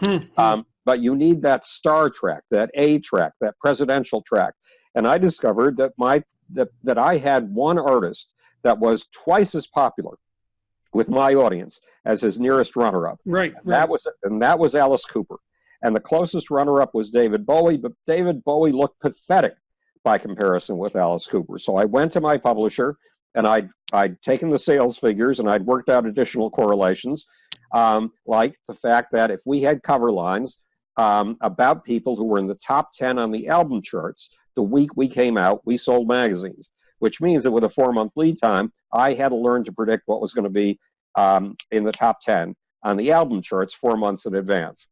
But you need that star track, that A track, that presidential track. And I discovered that that I had one artist that was twice as popular with my audience as his nearest runner-up. Right. That was Alice Cooper. And the closest runner-up was David Bowie, but David Bowie looked pathetic by comparison with Alice Cooper. So I went to my publisher, and I'd taken the sales figures, and I'd worked out additional correlations, like the fact that if we had cover lines about people who were in the top 10 on the album charts, the week we came out, we sold magazines, which means that with a 4-month lead time, I had to learn to predict what was going to be in the top 10 on the album charts 4 months in advance.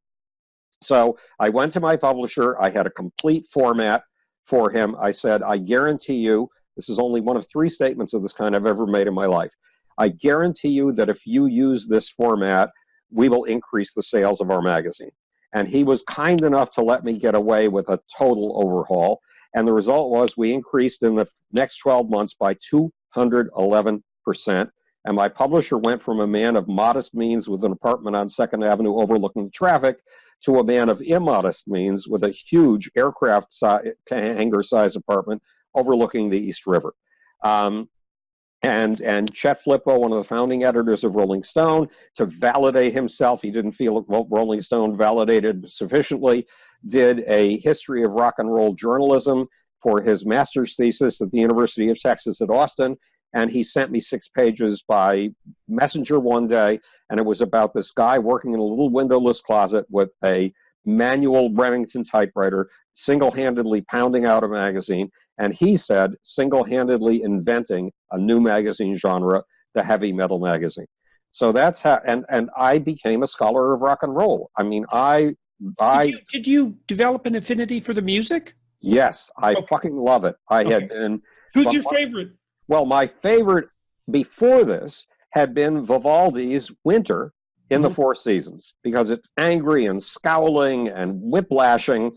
So I went to my publisher. I had a complete format for him. I said, I guarantee you, this is only one of 3 statements of this kind I've ever made in my life. I guarantee you that if you use this format, we will increase the sales of our magazine. And he was kind enough to let me get away with a total overhaul. And the result was we increased in the next 12 months by 211%. And my publisher went from a man of modest means with an apartment on 2nd Avenue overlooking the traffic to a man of immodest means with a huge aircraft hangar-sized apartment overlooking the East River. And Chet Flippo, one of the founding editors of Rolling Stone, to validate himself, he didn't feel Rolling Stone validated sufficiently, did a history of rock and roll journalism for his master's thesis at the University of Texas at Austin. And he sent me 6 pages by messenger one day, and it was about this guy working in a little windowless closet with a manual Remington typewriter, single-handedly pounding out a magazine. And he said, single-handedly inventing a new magazine genre, the heavy metal magazine. So that's how, and I became a scholar of rock and roll. I mean, Did you develop an affinity for the music? Yes, I fucking love it. I had been. Who's your favorite? Well, my favorite before this had been Vivaldi's Winter in the Four Seasons, because it's angry and scowling and whiplashing.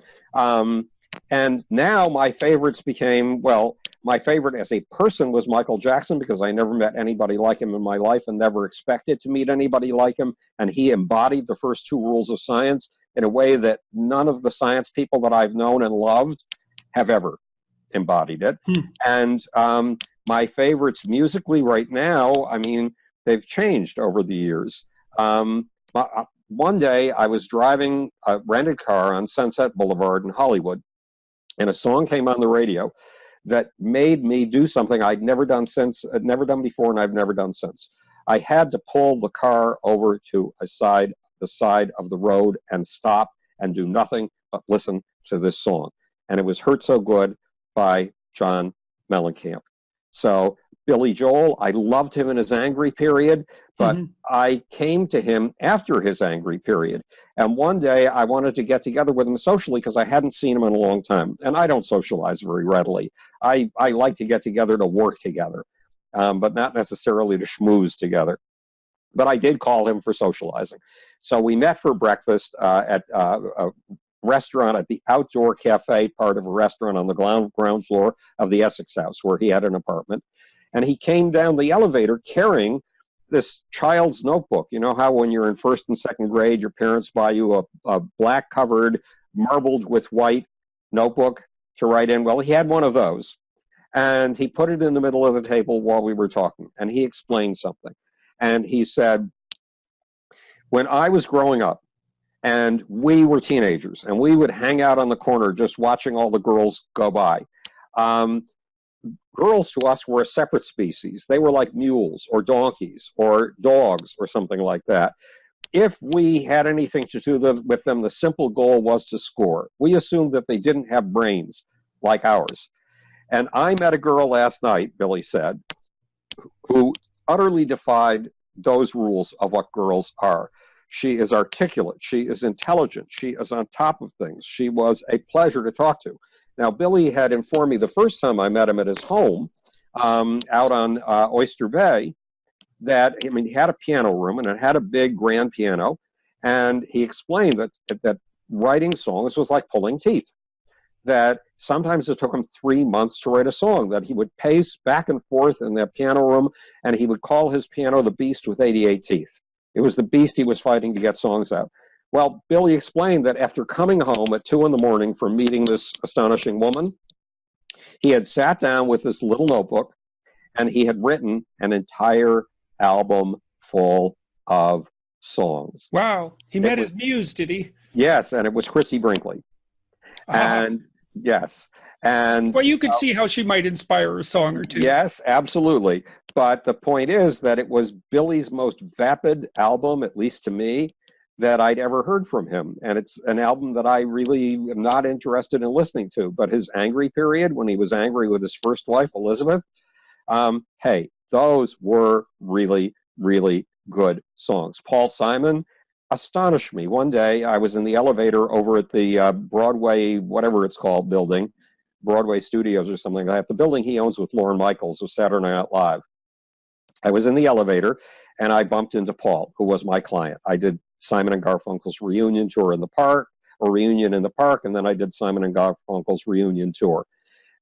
And now my favorites became, well, my favorite as a person was Michael Jackson, because I never met anybody like him in my life and never expected to meet anybody like him. And he embodied the first 2 rules of science in a way that none of the science people that I've known and loved have ever embodied it. And my favorites musically right now, I mean, they've changed over the years. One day I was driving a rented car on Sunset Boulevard in Hollywood, and a song came on the radio that made me do something I'd never done before, and I've never done since. I had to pull the car over to the side of the road and stop and do nothing but listen to this song. And it was Hurt So Good by John Mellencamp. So Billy Joel, I loved him in his angry period, but I came to him after his angry period. And one day I wanted to get together with him socially because I hadn't seen him in a long time. And I don't socialize very readily. I like to get together to work together, but not necessarily to schmooze together. But I did call him for socializing. So we met for breakfast at a restaurant at the outdoor cafe part of a restaurant on the ground floor of the Essex House, where he had an apartment. And he came down the elevator carrying this child's notebook. You know how when you're in first and second grade, your parents buy you a black covered, marbled with white notebook to write in? Well, he had one of those. And he put it in the middle of the table while we were talking. And he explained something. And he said, when I was growing up, and we were teenagers, and we would hang out on the corner just watching all the girls go by. Girls to us were a separate species. They were like mules or donkeys or dogs or something like that. If we had anything to do with them, the simple goal was to score. We assumed that they didn't have brains like ours. And I met a girl last night, Billy said, who utterly defied those rules of what girls are. She is articulate. She is intelligent. She is on top of things. She was a pleasure to talk to. Now, Billy had informed me the first time I met him at his home out on Oyster Bay that, I mean, he had a piano room, and it had a big grand piano. And he explained that writing songs was like pulling teeth, that sometimes it took him 3 months to write a song, that he would pace back and forth in that piano room, and he would call his piano the beast with 88 teeth. It was the beast he was fighting to get songs out. Well, Billy explained that after coming home at 2 a.m. from meeting this astonishing woman, he had sat down with this little notebook, and he had written an entire album full of songs. Wow. He met his muse, did he? Yes, and it was Christy Brinkley. And yes. And well, you could see how she might inspire a song or two. Yes, absolutely. But the point is that it was Billy's most vapid album, at least to me, that I'd ever heard from him. And it's an album that I really am not interested in listening to. But his angry period, when he was angry with his first wife, Elizabeth, hey, those were really, really good songs. Paul Simon astonished me. One day I was in the elevator over at the Broadway, whatever it's called, building, Broadway Studios or something like that, the building he owns with Lorne Michaels of Saturday Night Live. I was in the elevator, and I bumped into Paul, who was my client. I did Simon and Garfunkel's reunion tour in the park, or reunion in the park, and then I did Simon and Garfunkel's reunion tour.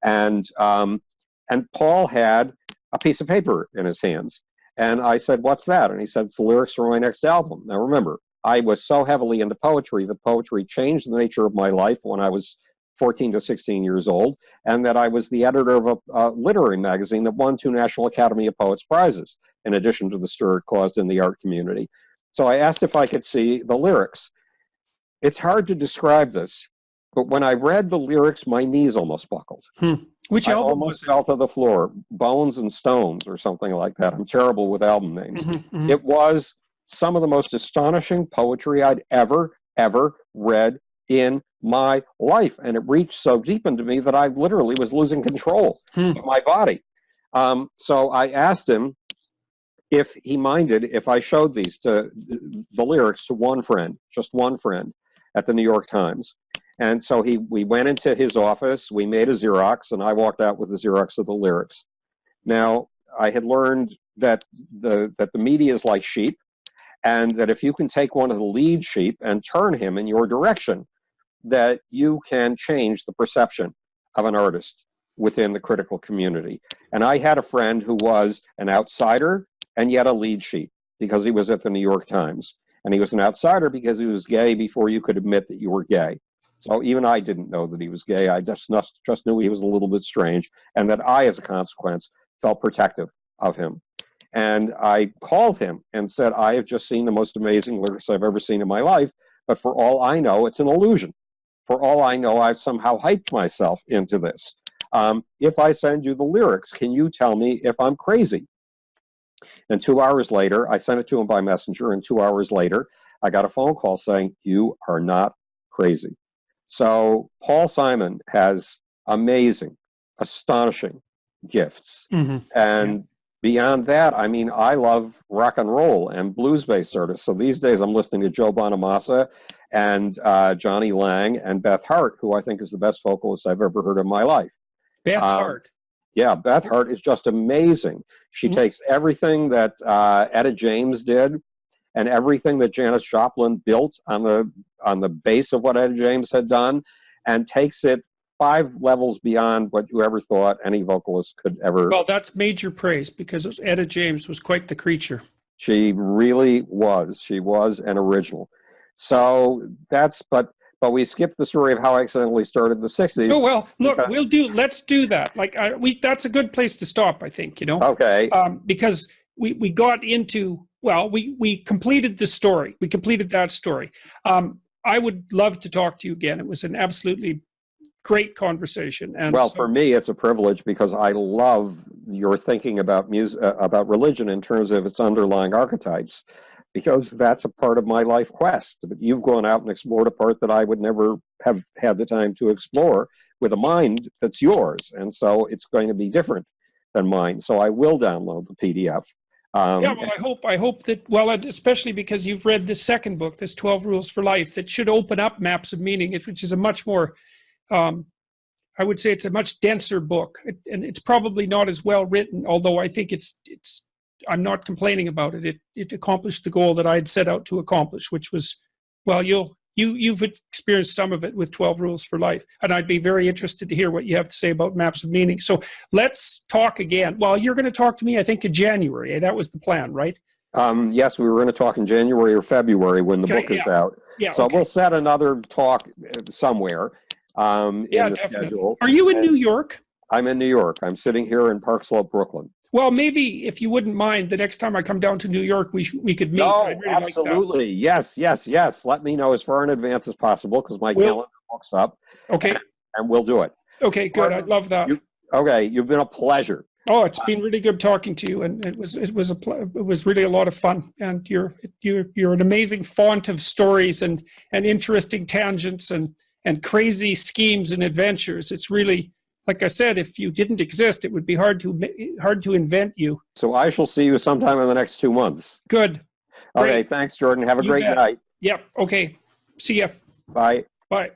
And Paul had a piece of paper in his hands. And I said, "What's that?" And he said, "It's the lyrics for my next album." Now remember, I was so heavily into poetry that poetry changed the nature of my life when I was 14 to 16 years old, and that I was the editor of a literary magazine that won 2 National Academy of Poets prizes, in addition to the stir it caused in the art community. So I asked if I could see the lyrics. It's hard to describe this, but when I read the lyrics, my knees almost buckled. Which I album almost was it? fell to the floor. Bones and Stones or something like that. I'm terrible with album names. It was some of the most astonishing poetry I'd ever read in my life. And it reached so deep into me that I literally was losing control of my body. So I asked him if he minded if I showed the lyrics to one friend, just one friend, at the New York Times. And so we went into his office, we made a Xerox, and I walked out with the Xerox of the lyrics. Now, I had learned that the media is like sheep, and that if you can take one of the lead sheep and turn him in your direction, that you can change the perception of an artist within the critical community. And I had a friend who was an outsider and yet a lead sheep because he was at the New York Times. And he was an outsider because he was gay before you could admit that you were gay. So even I didn't know that he was gay. I just knew he was a little bit strange, and that I, as a consequence, felt protective of him. And I called him and said, I have just seen the most amazing lyrics I've ever seen in my life, but for all I know, it's an illusion. For all I know, I've somehow hyped myself into this. If I send you the lyrics, can you tell me if I'm crazy? And 2 hours later, I sent it to him by messenger, and 2 hours later, I got a phone call saying, you are not crazy. So Paul Simon has amazing, astonishing gifts. And beyond that, I mean, I love rock and roll and blues-based artists. So these days I'm listening to Joe Bonamassa and Johnny Lang and Beth Hart, who I think is the best vocalist I've ever heard in my life. Beth Hart. Yeah, Beth Hart is just amazing. She takes everything that Etta James did and everything that Janis Joplin built on the base of what Etta James had done, and takes it 5 levels beyond what you ever thought any vocalist could ever. Well, that's major praise, because Etta James was quite the creature. She really was. She was an original. So that's, but we skipped the story of how I accidentally started the 60s. Oh, well, look, let's do that. Like, that's a good place to stop, I think, you know? Okay. Because we got into, well, we completed the story. We completed that story. I would love to talk to you again. It was an absolutely great conversation. And well, for me, it's a privilege because I love your thinking about music, about religion in terms of its underlying archetypes, because that's a part of my life quest. But you've gone out and explored a part that I would never have had the time to explore with a mind that's yours. And so it's going to be different than mine. So I will download the PDF. Yeah, well, I hope that, well, especially because you've read the second book, this 12 Rules for Life, that should open up Maps of Meaning, which is a much more, I would say it's a much denser book, and it's probably not as well written, although I think I'm not complaining about it. It accomplished the goal that I had set out to accomplish, which was, well, you've experienced some of it with 12 Rules for Life, and I'd be very interested to hear what you have to say about Maps of Meaning. So let's talk again. Well, you're going to talk to me, I think, in January. That was the plan, right? Yes, we were going to talk in January or February when the book is out. Yeah, so we'll set another talk somewhere in the schedule. Are you in New York? I'm in New York. I'm sitting here in Park Slope, Brooklyn. Well, maybe if you wouldn't mind, the next time I come down to New York, we could meet. No, really absolutely. Like yes. Let me know as far in advance as possible because my calendar books up. Okay. And we'll do it. Okay, good. I'd love that. You've been a pleasure. Oh, it's been really good talking to you, and it was really a lot of fun. And you're an amazing font of stories and interesting tangents and crazy schemes and adventures. It's really, like I said, if you didn't exist, it would be hard to invent you. So I shall see you sometime in the next 2 months. Good. Great. Okay, thanks, Jordan. Have a great night. Yep. Okay. See ya. Bye. Bye.